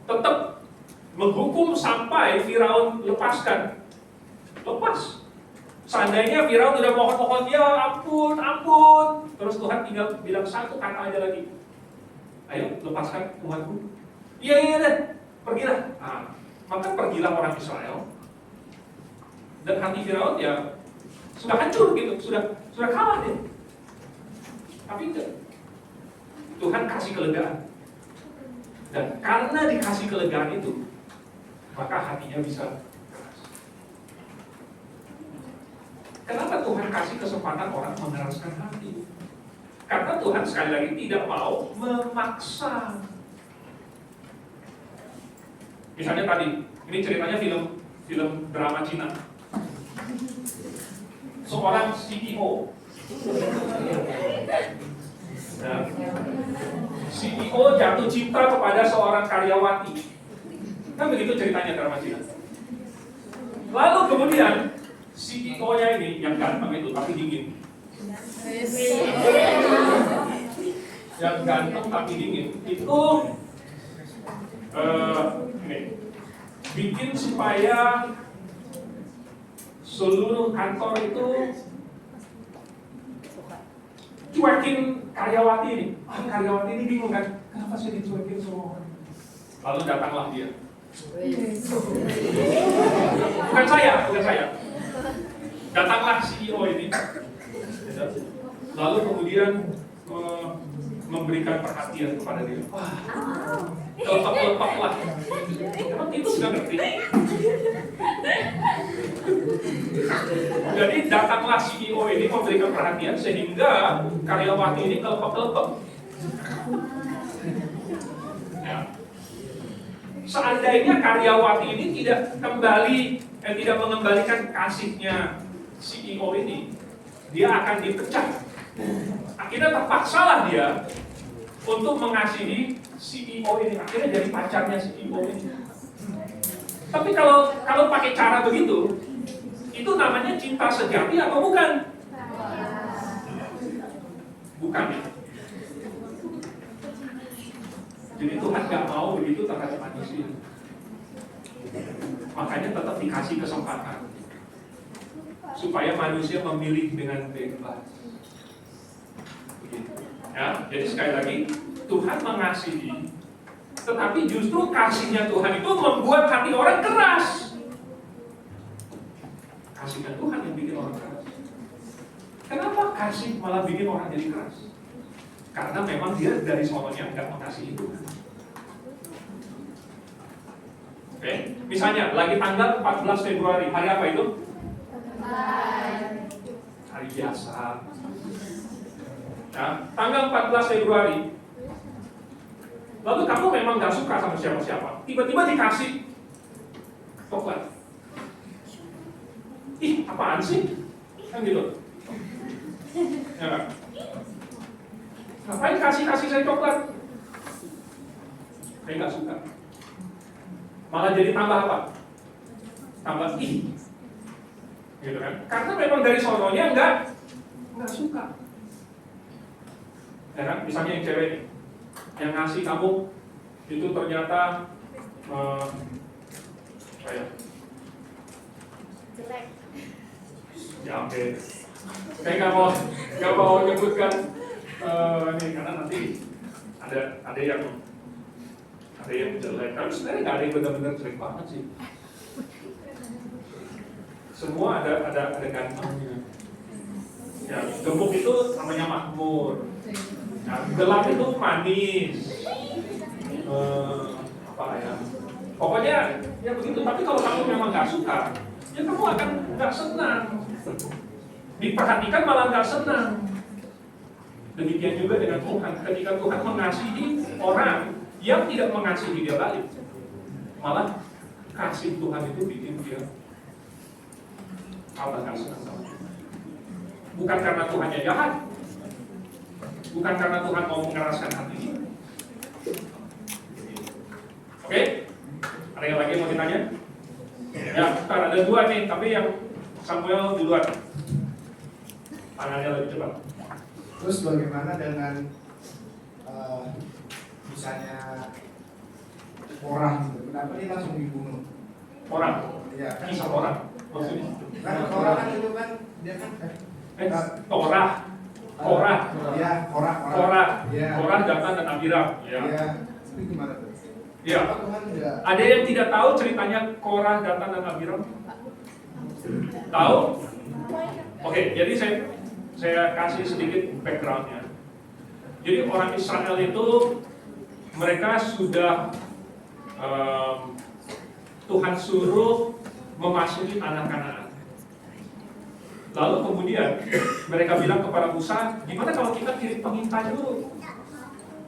Speaker 1: tetap menghukum sampai Firaun lepaskan, lepas. Seandainya Firaun udah mohon-mohon, ya ampun, terus Tuhan tinggal bilang satu kata aja lagi, ayo lepaskan umatku. Iya deh, pergilah. Nah, maka pergilah orang Israel. Dan hati Firaun ya sudah hancur gitu, sudah kalah dia. Tapi enggak. Tuhan kasih kelegaan. Dan karena dikasih kelegaan itu, maka hatinya bisa keras. Kenapa Tuhan kasih kesempatan orang mengeraskan hati? Karena Tuhan sekali lagi tidak mau memaksa. Misalnya tadi, ini ceritanya film drama Cina. Seorang CEO. Nah, CEO jatuh cinta kepada seorang karyawati. Kan begitu ceritanya drama Cina. Lalu kemudian CEO-nya ini yang ganteng itu tapi dingin. Yang ganteng tapi dingin itu ini, bikin supaya seluruh kantor itu cuekin karyawati ini. Karyawati ini bingung kan, kenapa sih dicuekin semua orang? Lalu datanglah dia. Bukan saya. Datanglah CEO ini. Lalu kemudian memberikan perhatian kepada dia. Wah, kelepek-kelepek lah. Emang itu sudah ngerti. Jadi datanglah CEO ini memberikan perhatian sehingga karyawati ini kelepek-kelepek. Ya. Seandainya karyawati ini tidak mengembalikan kasihnya CEO ini, dia akan dipecat. Akhirnya terpaksalah dia untuk mengasihi CEO ini. Akhirnya jadi pacarnya CEO ini. Tapi kalau pakai cara begitu, itu namanya cinta sejati atau bukan? Bukan ya. Jadi Tuhan nggak mau begitu terhadap manusia. Makanya tetap dikasih kesempatan supaya manusia memilih dengan bebas. Begitu. Ya, jadi sekali lagi Tuhan mengasihi, tetapi justru kasihnya Tuhan itu membuat hati orang keras. Kasihnya Tuhan yang bikin orang keras. Kenapa kasih malah bikin orang jadi keras? Karena memang dia dari sononya nggak mengasihi Tuhan. Oke, misalnya lagi tanggal 14 Februari, hari apa itu? Hari biasa. Nah, tanggal 14 Februari. Lalu kamu memang nggak suka sama siapa-siapa, tiba-tiba dikasih coklat. Ih, apaan sih? Kan gitu. Ya. Ngapain kasih saya coklat? Saya nggak suka. Malah jadi tambah apa? Tambah ih. Gitu kan? Karena memang dari sononya nggak suka. Ya kan? Misalnya yang cewek ini, yang ngasih kamu itu ternyata
Speaker 4: Jelek.
Speaker 1: ya oke. Saya nggak mau menyebutkan ini karena nanti ada yang jelek. Tapi sebenarnya nggak ada yang benar-benar jelek banget sih. Semua ada gantengnya. Ya, gemuk itu namanya makmur. Ya, gelap itu manis. Apa ya? Pokoknya ya begitu. Tapi kalau kamu memang nggak suka, ya kamu akan nggak senang. Diperhatikan malah nggak senang. Demikian juga dengan Tuhan. Ketika Tuhan mengasihi orang yang tidak mengasihi dia balik, malah kasih Tuhan itu bikin dia nggak senang. Bukan karena Tuhannya jahat, bukan karena Tuhan mau mengeraskan hatinya. Oke? Ada yang lagi yang mau ditanya? Ya, bentar, ada dua nih, tapi yang Samuel duluan. Tangannya lebih cepat.
Speaker 5: Terus bagaimana dengan misalnya orang gitu? Kenapa dia langsung dibunuh?
Speaker 1: Orang,
Speaker 5: Iya, kan
Speaker 1: kisah orang. Maksudnya?
Speaker 5: kan orang kan itu kan dia kan
Speaker 1: Korah,
Speaker 5: Iya, Iya.
Speaker 1: Korah, Datan dan Abiram. Ya.
Speaker 5: Iya. Itu gimana tuh?
Speaker 1: Ya.
Speaker 5: Apa Tuhan enggak?
Speaker 1: Ada yang tidak tahu ceritanya Korah, Datan dan Abiram? Tahu? Oke, jadi saya kasih sedikit backgroundnya. Jadi orang Israel itu mereka sudah Tuhan suruh memasuki tanah Kanaan. Lalu kemudian mereka bilang kepada Musa, gimana kalau kita kirim pengintai dulu?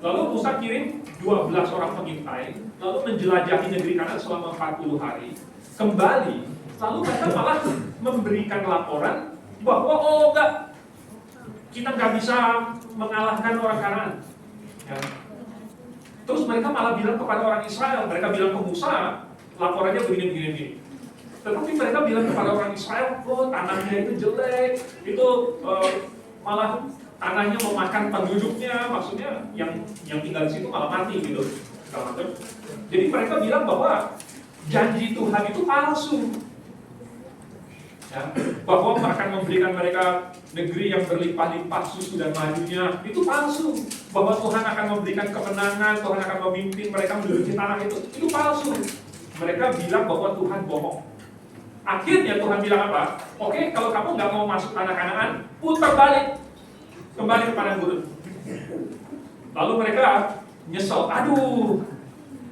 Speaker 1: Lalu Musa kirim 12 orang pengintai, lalu menjelajahi negeri Kanaan selama 40 hari. Kembali, lalu mereka malah memberikan laporan bahwa oh enggak, kita nggak bisa mengalahkan orang Kanaan. Ya. Terus mereka malah bilang kepada orang Israel, mereka bilang ke Musa, laporannya begini. Tetapi mereka bilang kepada orang Israel, oh tanahnya itu jelek, itu malah tanahnya memakan penduduknya, maksudnya yang tinggal di situ malah mati gitu. Jadi mereka bilang bahwa janji Tuhan itu palsu, ya, bahwa akan memberikan mereka negeri yang berlimpah-limpah susu dan madunya, itu palsu. Bahwa Tuhan akan memberikan kemenangan, Tuhan akan memimpin mereka menduduki tanah itu palsu. Mereka bilang bahwa Tuhan bohong. Akhirnya Tuhan bilang apa? Oke, kalau kamu nggak mau masuk tanah Kanaan, putar balik, kembali ke padang gurun. Lalu mereka nyesel, aduh,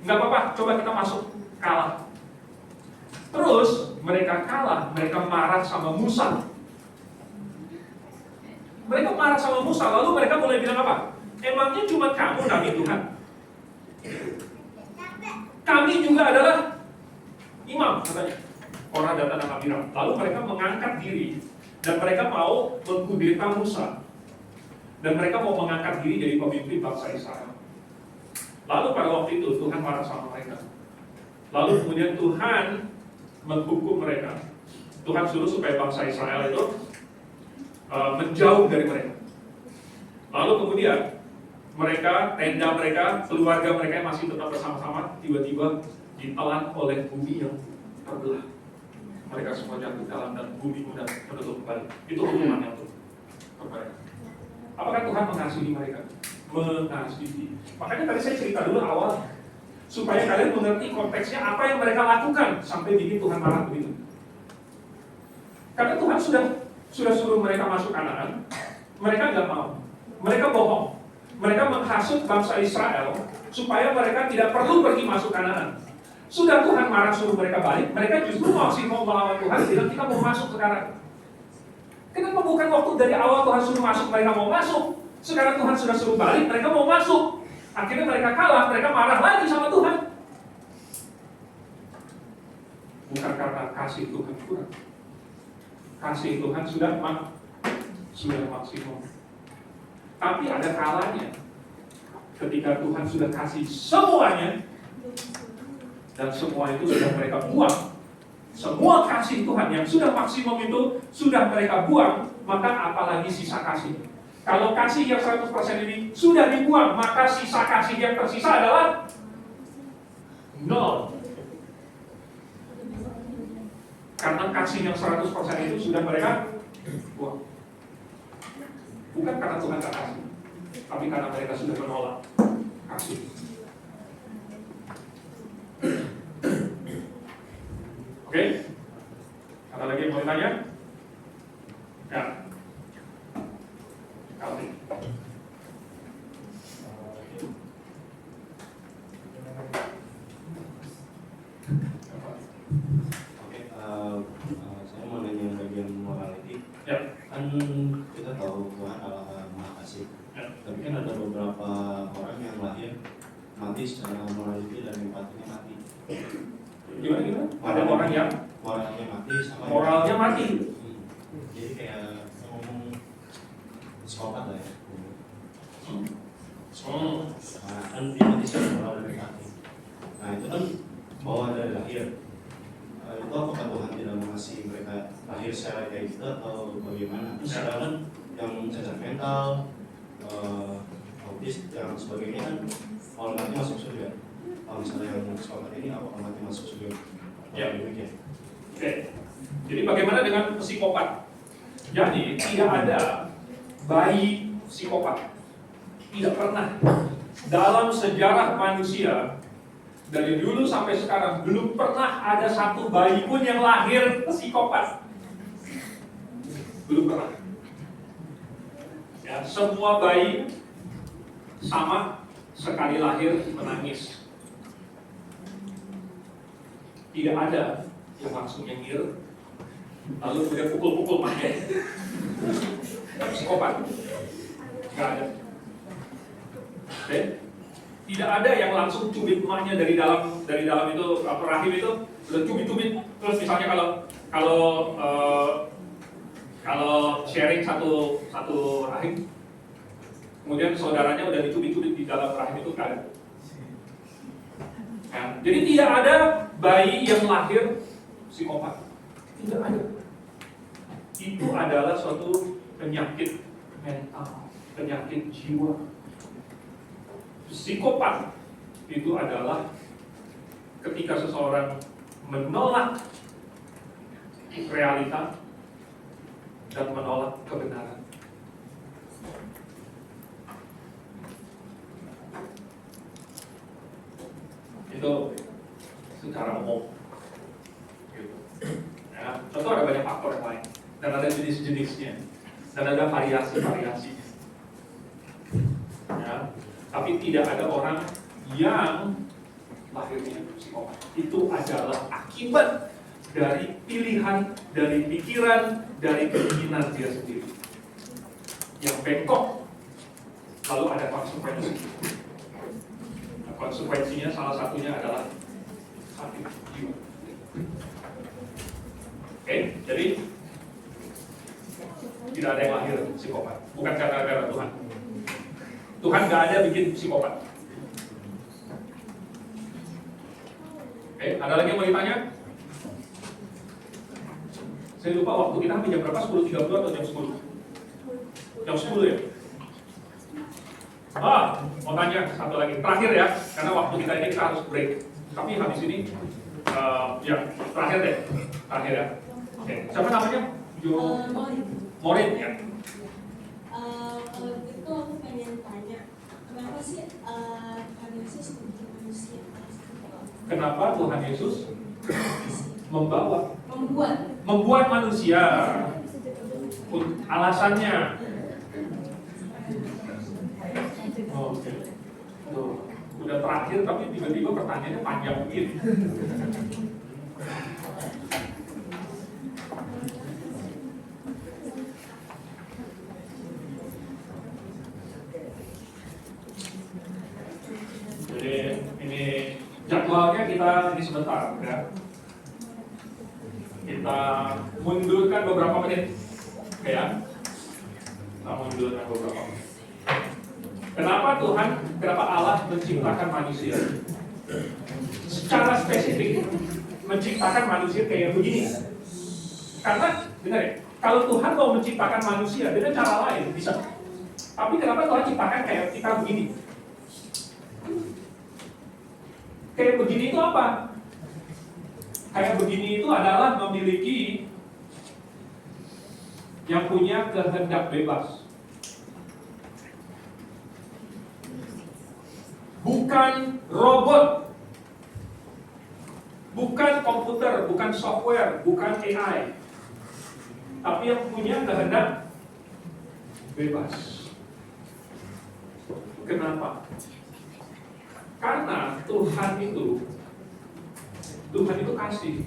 Speaker 1: nggak apa-apa, coba kita masuk, kalah. Terus mereka kalah, mereka marah sama Musa. Mereka marah sama Musa, lalu mereka mulai bilang apa? Emangnya cuma kamu Nabi Tuhan? Kami juga adalah imam, katanya. Korah, Datan dan Abiram. Lalu mereka mengangkat diri dan mereka mau mengkudeta Musa. Dan mereka mau mengangkat diri jadi pemimpin bangsa Israel. Lalu pada waktu itu Tuhan marah sama mereka. Lalu kemudian Tuhan menghukum mereka. Tuhan suruh supaya bangsa Israel itu menjauh dari mereka. Lalu kemudian mereka, tenda mereka, keluarga mereka yang masih tetap bersama-sama, tiba-tiba ditelan oleh bumi yang terbelah. Mereka semua jatuh dalam dan bumi mudah menutup kembali. Itu hukumannya untuk mereka. Apakah Tuhan mengasihi mereka? Mengasihi. Makanya tadi saya cerita dulu awal, supaya kalian mengerti konteksnya apa yang mereka lakukan sampai bikin Tuhan marah begitu. Karena Tuhan sudah suruh mereka masuk Kanaan, mereka nggak mau. Mereka bohong. Mereka menghasut bangsa Israel supaya mereka tidak perlu pergi masuk Kanaan. Sudah Tuhan marah suruh mereka balik, mereka justru masih mau melawan Tuhan, bilang kita mau masuk sekarang. Kenapa bukan waktu dari awal Tuhan suruh masuk, mereka mau masuk? Sekarang Tuhan sudah suruh balik, mereka mau masuk. Akhirnya mereka kalah, mereka marah lagi sama Tuhan. Bukan karena kasih Tuhan kurang. Kasih Tuhan sudah maksimum. Tapi ada kalanya. Ketika Tuhan sudah kasih semuanya, dan semua itu sudah mereka buang. Semua kasih Tuhan yang sudah maksimum itu sudah mereka buang, maka apalagi sisa kasih. Kalau kasih yang 100% ini sudah dibuang, maka sisa kasih yang tersisa adalah Nol. Karena kasih yang 100% itu sudah mereka buang. Bukan karena Tuhan tak kasih, tapi karena mereka sudah menolak kasih. Oke? Ada lagi yang mau ditanya? Ya. Kalvin.
Speaker 6: Oke, saya mau nanya yang bagian morality.
Speaker 1: Ya.
Speaker 6: Kan kita tahu Tuhan adalah Maha Kasih.
Speaker 1: Ya.
Speaker 6: Tapi kan ada beberapa orang yang lahir mati secara morality dan empatinya mati.
Speaker 1: Gimana? Ada orang yang
Speaker 6: Moralnya mati sama
Speaker 1: moralnya mati.
Speaker 6: Jadi kayak ngomong psikopat lah ya. Nah, kan dia mati secara moral dan empati. Nah itu kan bawaan dari lahir. Itu apakah Tuhan tidak mengasihi mereka lahir secara kayak gitu atau bagaimana? Terus sedangkan yang cacat mental, autis dan sebagainya kan kalau mati masuk surga. Kalau misalnya yang psikopat ini apakah mati masuk surga?
Speaker 1: Ya.
Speaker 6: Demikian.
Speaker 1: Oke. Jadi bagaimana dengan psikopat? Jadi tidak ada bayi psikopat. Tidak pernah dalam sejarah manusia dari dulu sampai sekarang belum pernah ada satu bayi pun yang lahir psikopat. Belum pernah. Ya, semua bayi sama, sekali lahir menangis. Tidak ada yang langsung nyengir lalu kemudian pukul-pukul pakai psikopat. Nggak ada. Oke? Tidak ada yang langsung cubit emaknya dari dalam itu rahim itu udah cubit-cubit. Terus misalnya kalau sharing satu rahim, kemudian saudaranya udah dicubit-cubit di dalam rahim itu nggak ada. Ya, jadi tidak ada bayi yang lahir psikopat. Tidak ada. Itu adalah suatu penyakit mental, penyakit jiwa. Psikopat itu adalah ketika seseorang menolak realita dan menolak kebenaran. Itu secara umum. Gitu. Ya, tentu ada banyak faktor yang lain dan ada jenis-jenisnya dan ada variasi-variasinya. Ya, tapi tidak ada orang yang lahirnya psikopat. Itu adalah akibat dari pilihan, dari pikiran, dari keinginan dia sendiri yang bengkok, lalu ada konsekuensi. Nah, konsekuensinya salah satunya adalah sakit jiwa. Oke, jadi tidak ada yang lahir psikopat, bukan gara-gara Tuhan. Tuhan nggak ada bikin psikopat. Oke, ada lagi yang mau ditanya? Saya lupa waktu kita sampai jam berapa, 10.30 atau jam 10? Jam 10 ya? Mau tanya satu lagi, terakhir ya, karena waktu kita ini kita harus break. Tapi habis ini, ya terakhir deh, terakhir ya. Oke, siapa namanya? Morin ya.
Speaker 7: Kalau itu aku pengen tanya, kenapa sih Tuhan Yesus membuat manusia?
Speaker 1: Kenapa Tuhan Yesus membuat manusia? Alasannya. Oke. Tuh, udah terakhir tapi tiba-tiba pertanyaannya panjang begini. Jadi ini jadwalnya kita ini sebentar ya. Kita mundurkan beberapa menit. Oke ya. Kita mundurkan beberapa menit. Kenapa Allah menciptakan manusia? Secara spesifik menciptakan manusia kayak begini. Karena benar ya, kalau Tuhan mau menciptakan manusia dengan cara lain bisa. Tapi kenapa Tuhan ciptakan kayak kita begini? Kayak begini itu apa? Kayak begini itu adalah memiliki yang punya kehendak bebas. Bukan robot, bukan komputer, bukan software, bukan AI, tapi yang punya kehendak bebas. Kenapa? Karena Tuhan itu kasih.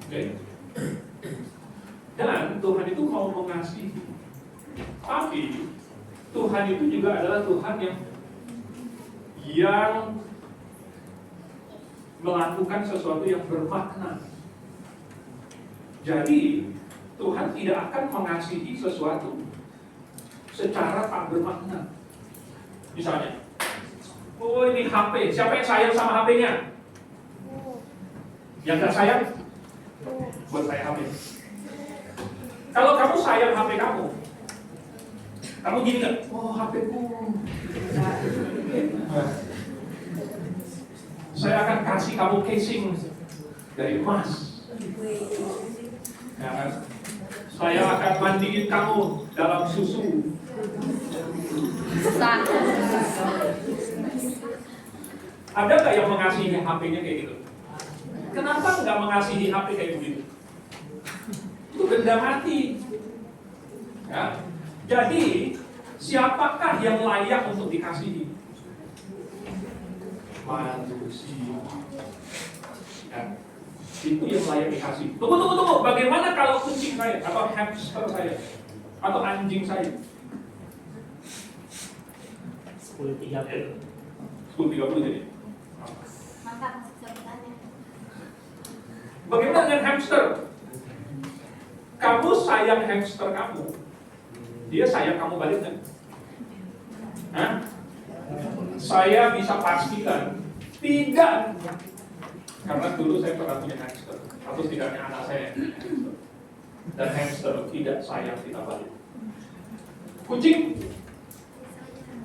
Speaker 1: Oke. Dan Tuhan itu mau mengasihi. Tapi Tuhan itu juga adalah Tuhan yang melakukan sesuatu yang bermakna. Jadi Tuhan tidak akan mengasihi sesuatu secara tak bermakna. Misalnya, oh ini HP, siapa yang sayang sama HP-nya? Yang gak sayang? Buat saya HP. Kalau kamu sayang HP kamu gini gak? Oh HP-ku, saya akan kasih kamu casing dari emas. Ya kan? Saya akan mandiin kamu dalam susu. Ada nggak yang mengasihi HP-nya kayak gitu? Kenapa nggak mengasihi HP kayak begitu? Itu benda mati. Ya. Jadi siapakah yang layak untuk dikasihi? Manusia. Ya. Itu yang layak dikasih. Tunggu. Bagaimana kalau kucing saya, atau hamster saya, atau anjing saya? 10.30 jadi.
Speaker 7: Maka sebutannya.
Speaker 1: Bagaimana dengan hamster? Kamu sayang hamster kamu, dia sayang kamu balik kan? Hah? Saya bisa pastikan tidak. Karena dulu saya pernah punya hamster, atau setidaknya anak saya hamster. Dan hamster tidak sayang kita balik.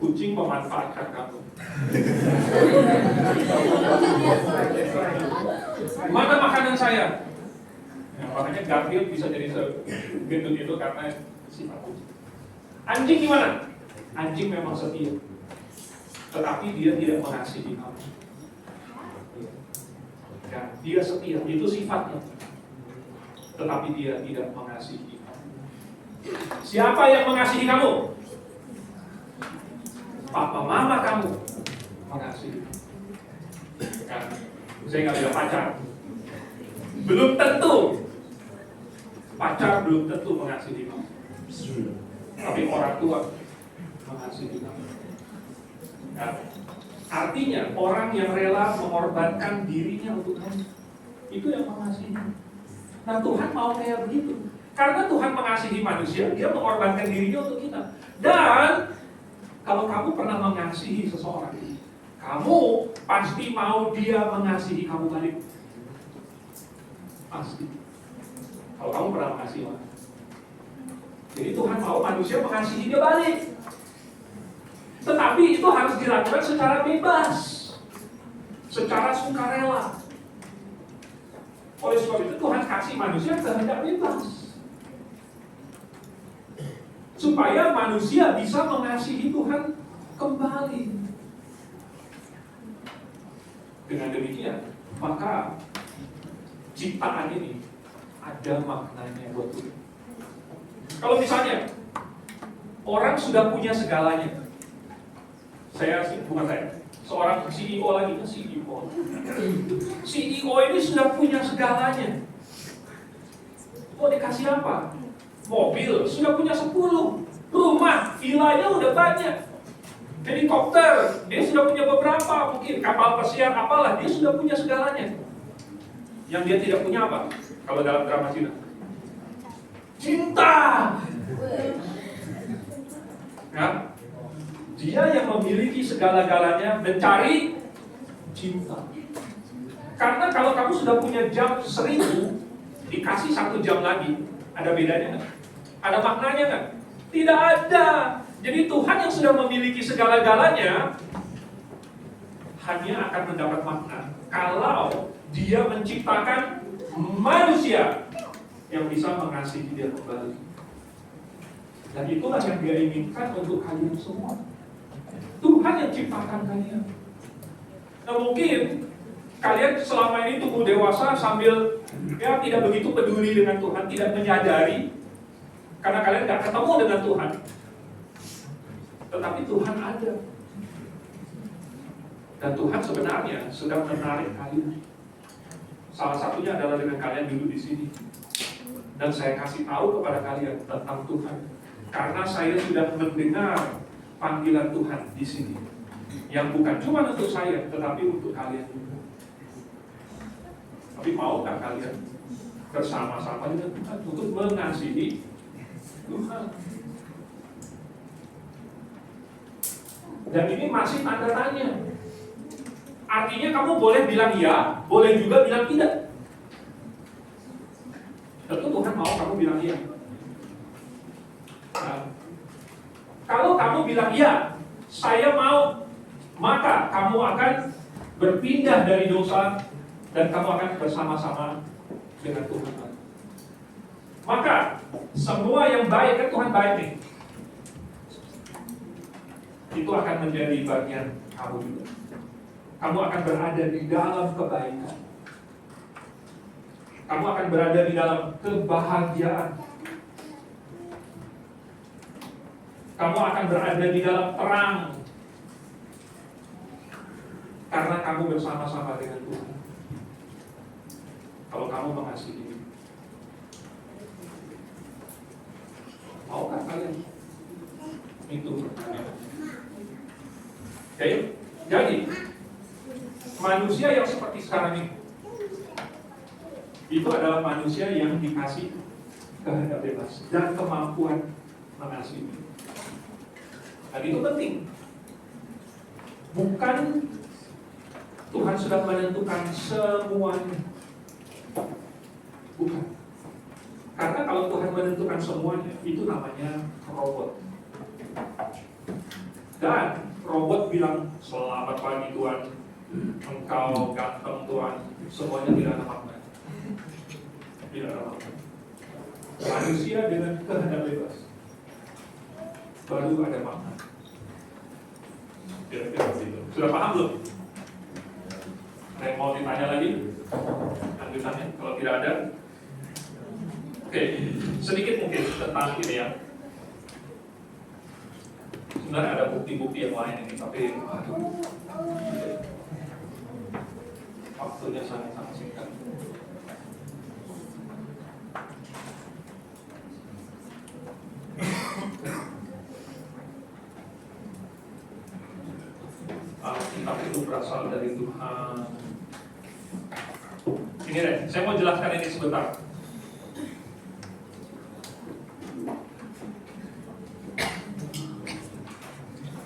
Speaker 1: Kucing memanfaatkan kamu. Mana makanan saya? Ya, makanya Garfield bisa jadi segendut itu karena sifat kucing. Anjing gimana? Anjing memang setia, tetapi dia tidak mengasihi kamu. Ya, dia setia, itu sifatnya. Tetapi dia tidak mengasihi kamu. Siapa yang mengasihi kamu? Papa mama kamu mengasihi. Kan? Saya nggak punya pacar. Belum tentu. Pacar belum tentu mengasihi kamu. Tapi orang tua mengasihi kamu. Kan? Artinya orang yang rela mengorbankan dirinya untuk kamu, itu yang mengasihi. Nah Tuhan mau kayak begitu. Karena Tuhan mengasihi manusia, dia mengorbankan dirinya untuk kita. Dan kalau kamu pernah mengasihi seseorang, kamu pasti mau dia mengasihi kamu balik. Pasti. Kalau kamu pernah mengasihi orang. Jadi Tuhan mau manusia mengasihi dia balik. Tetapi itu harus dilakukan secara bebas, secara sukarela. Oleh sebab itu Tuhan kasih manusia kehendak bebas, supaya manusia bisa mengasihi Tuhan kembali. Dengan demikian, maka ciptaan ini ada maknanya buat Tuhan. Kalau misalnya orang sudah punya segalanya, seorang CEO lagi kan CEO ini sudah punya segalanya. Mau dikasih apa? Mobil sudah punya 10, rumah, villanya udah banyak, helikopter dia sudah punya beberapa, mungkin kapal pesiar apalah, dia sudah punya segalanya. Yang dia tidak punya apa? Kalau dalam drama Cina, cinta. Ya? Dia yang memiliki segala-galanya mencari cinta. Karena kalau kamu sudah punya jam 1000, dikasih 1 jam lagi, ada bedanya nggak? Ada maknanya nggak? Tidak ada. Jadi Tuhan yang sudah memiliki segala-galanya hanya akan mendapat makna kalau Dia menciptakan manusia yang bisa mengasihi Dia kembali. Dan itulah yang Dia inginkan untuk kalian semua. Tuhan yang ciptakan kalian. Nah mungkin kalian selama ini tumbuh dewasa sambil ya tidak begitu peduli dengan Tuhan, tidak menyadari karena kalian tidak ketemu dengan Tuhan. Tetapi Tuhan ada. Dan Tuhan sebenarnya sedang menarik kalian. Salah satunya adalah dengan kalian duduk di sini. Dan saya kasih tahu kepada kalian tentang Tuhan. Karena saya sudah mendengar panggilan Tuhan di sini. Yang bukan cuma untuk saya, tetapi untuk kalian juga. Tapi maukah kalian bersama-sama dengan Tuhan untuk mengasihi Tuhan? Dan ini masih tanda tanya. Artinya kamu boleh bilang ya, boleh juga bilang tidak. Tentu Tuhan mau kamu bilang iya. Nah, kalau kamu bilang iya, saya mau, maka kamu akan berpindah dari dosa dan kamu akan bersama-sama dengan Tuhan. Maka semua yang baik, kan Tuhan baik nih, itu akan menjadi bagian kamu juga. Kamu akan berada di dalam kebaikan. Kamu akan berada di dalam kebahagiaan. Kamu akan berada di dalam terang. Karena kamu bersama-sama dengan Tuhan. Kalau kamu mengasihi. Maukah kalian? Itu pertanyaan. Oke, jadi manusia yang seperti sekarang ini itu adalah manusia yang dikasih kehendak bebas dan kemampuan mengasihi. Dan itu penting. Bukan Tuhan sudah menentukan semuanya. Bukan. Karena kalau Tuhan menentukan semuanya, itu namanya robot. Dan robot bilang, selamat pagi Tuhan, engkau ganteng Tuhan, semuanya tidak ada makna. Tidak ada makna. Manusia dengan kehendak bebas baru ada makna. Kira-kira begitu. Sudah paham belum? Ada yang mau ditanya lagi? Lanjutannya, kalau tidak ada. Oke, sedikit mungkin tentang ini ya. Sebenarnya ada bukti-bukti yang lain ini, tapi waktunya sangat-sangat singkat. Alkitab itu berasal dari Tuhan. Ini deh, saya mau jelaskan ini sebentar.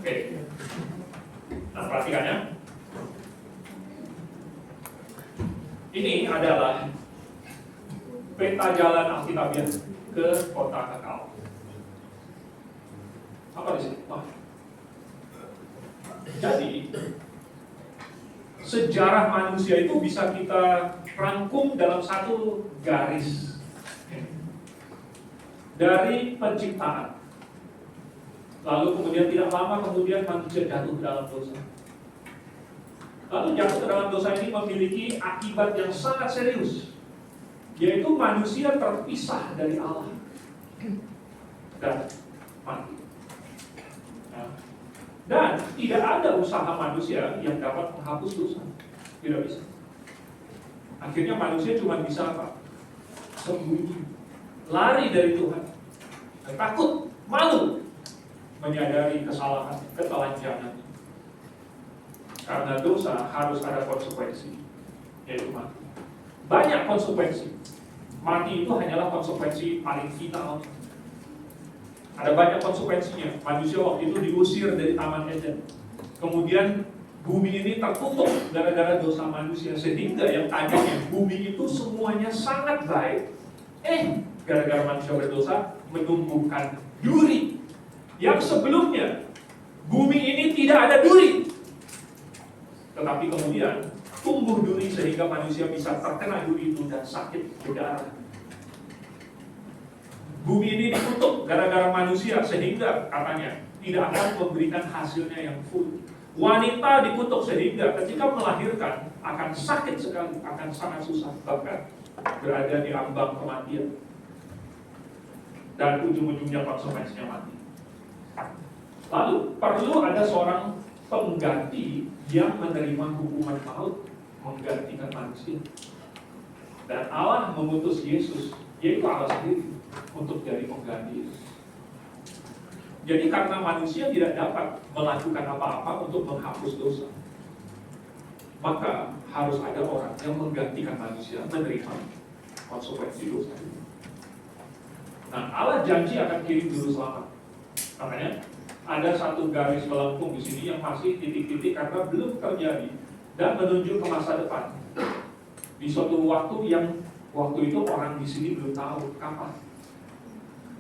Speaker 1: Oke, nah perhatikan ya. Ini adalah peta jalan Alkitabiah ke kota kekal. Apa di sini? Oh. Jadi sejarah manusia itu bisa kita rangkum dalam satu garis dari penciptaan. Lalu kemudian tidak lama kemudian manusia jatuh dalam dosa. Lalu jatuh ke dalam dosa ini memiliki akibat yang sangat serius, yaitu manusia terpisah dari Allah dan mati. Dan tidak ada usaha manusia yang dapat menghapus dosa. Tidak bisa. Akhirnya manusia cuma bisa apa? Sembunyi, lari dari Tuhan, takut, malu, menyadari kesalahan, ketelanjangan. Karena dosa harus ada konsekuensi, yaitu mati. Banyak konsekuensi. Mati itu hanyalah konsekuensi paling vital. Ada banyak konsekuensinya. Manusia waktu itu diusir dari Taman Eden. Kemudian bumi ini tertutup gara-gara dosa manusia. Sehingga yang tadinya bumi itu semuanya sangat baik, gara-gara manusia berdosa menumbuhkan duri yang sebelumnya bumi ini tidak ada duri, tetapi kemudian tumbuh duri sehingga manusia bisa terkena duri itu dan sakit berdarah. Bumi ini dikutuk gara-gara manusia sehingga katanya tidak akan memberikan hasilnya yang full. Wanita dikutuk sehingga ketika melahirkan akan sakit sekali, akan sangat susah, bahkan berada di ambang kematian. Dan ujung-ujungnya konsekuensinya mati. Lalu perlu ada seorang pengganti yang menerima hukuman maut, menggantikan manusia. Dan Allah mengutus Yesus, yaitu Allah sendiri, untuk jadi pengganti. Jadi karena manusia tidak dapat melakukan apa-apa untuk menghapus dosa, maka harus ada orang yang menggantikan manusia menerima konsekuensi dosa. Nah, Allah janji akan kirim juru selamat. Makanya ada satu garis melengkung di sini yang masih titik-titik karena belum terjadi dan menunjuk ke masa depan. Di suatu waktu yang waktu itu orang di sini belum tahu kapan.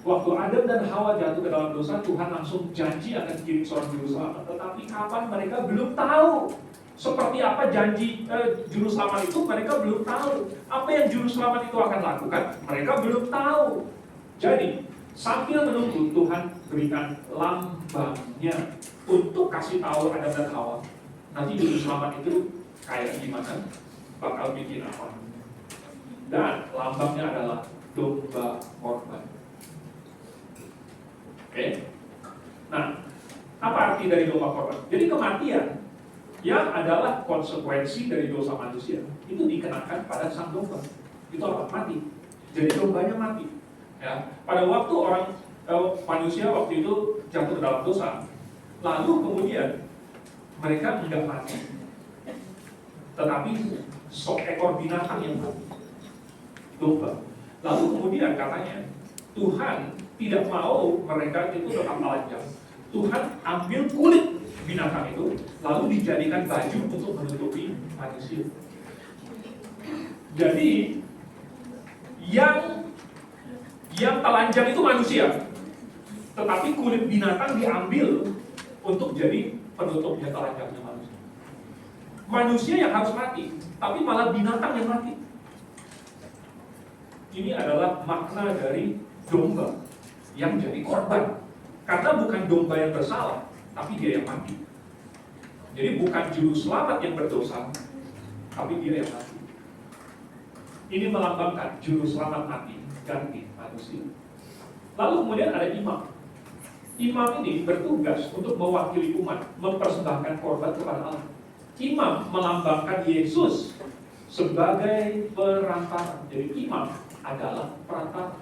Speaker 1: Waktu Adam dan Hawa jatuh ke dalam dosa, Tuhan langsung janji akan kirim seorang juru selamat. Tetapi kapan mereka belum tahu. Seperti apa janji juru selamat itu mereka belum tahu. Apa yang juru selamat itu akan lakukan mereka belum tahu. Jadi sambil menunggu Tuhan berikan lambangnya untuk kasih tahu Adam dan Hawa. Nanti juru selamat itu kayak gimana, bakal bikin apa. Dan lambangnya adalah domba korban. Oke. Nah, apa arti dari domba korban? Jadi kematian yang adalah konsekuensi dari dosa manusia itu dikenakan pada sang domba. Itu apa? Mati. Jadi dombanya mati. Ya. Pada waktu manusia waktu itu jatuh dalam dosa, lalu kemudian mereka tidak mati, tetapi seekor binatang yang mati, domba. Lalu kemudian katanya Tuhan tidak mau mereka itu tetap telanjang. Tuhan ambil kulit binatang itu lalu dijadikan baju untuk menutupi manusia. Jadi yang telanjang itu manusia, tetapi kulit binatang diambil untuk jadi penutupnya telanjangnya manusia. Manusia yang harus mati, tapi malah binatang yang mati. Ini adalah makna dari domba yang jadi korban. Karena bukan domba yang bersalah, tapi dia yang mati. Jadi bukan juru selamat yang berdosa, tapi dia yang mati. Ini melambangkan juru selamat mati, ganti manusia. Lalu kemudian ada imam. Imam ini bertugas untuk mewakili umat, mempersembahkan korban kepada Allah. Imam melambangkan Yesus sebagai perantara. Jadi imam adalah perantara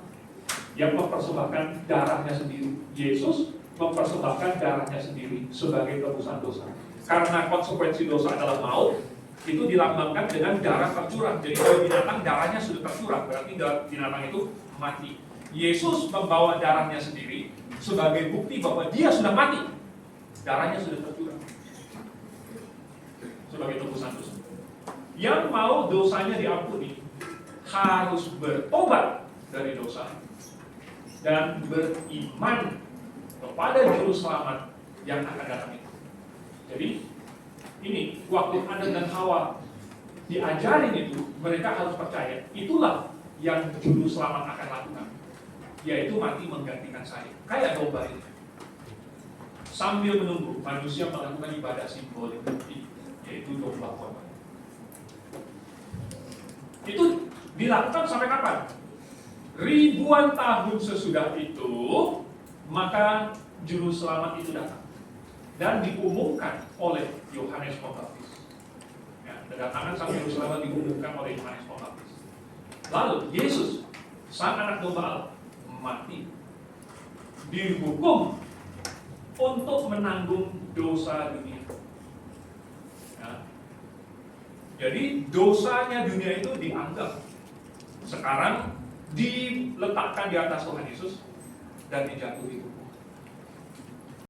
Speaker 1: yang mempersembahkan darahnya sendiri. Yesus mempersembahkan darahnya sendiri sebagai tebusan dosa. Karena konsekuensi dosa adalah maut, itu dilambangkan dengan darah tercurah. Jadi kalau binatang darahnya sudah tercurah, berarti binatang itu mati. Yesus membawa darahnya sendiri sebagai bukti bahwa dia sudah mati. Darahnya sudah tercurah sebagai tebusan dosa. Yang mau dosanya diampuni harus bertobat dari dosa dan beriman kepada juru selamat yang akan datang itu. Jadi ini waktu Adam dan Hawa diajarin itu, mereka harus percaya itulah yang juru selamat akan lakukan, yaitu mati menggantikan saya, kayak domba itu. Sambil menunggu manusia melakukan ibadah simbolik bukti, yaitu domba korban. Itu dilakukan sampai kapan? Ribuan tahun sesudah itu, maka juru selamat itu datang dan diumumkan oleh Yohanes Pembaptis. Ya, kedatangan sang juru selamat diumumkan oleh Yohanes Pembaptis. Lalu Yesus, sang anak domba Allah, mati, dihukum untuk menanggung dosa dunia. Ya. Jadi dosanya dunia itu dianggap sekarang diletakkan di atas Tuhan Yesus dan dijatuhi hukum.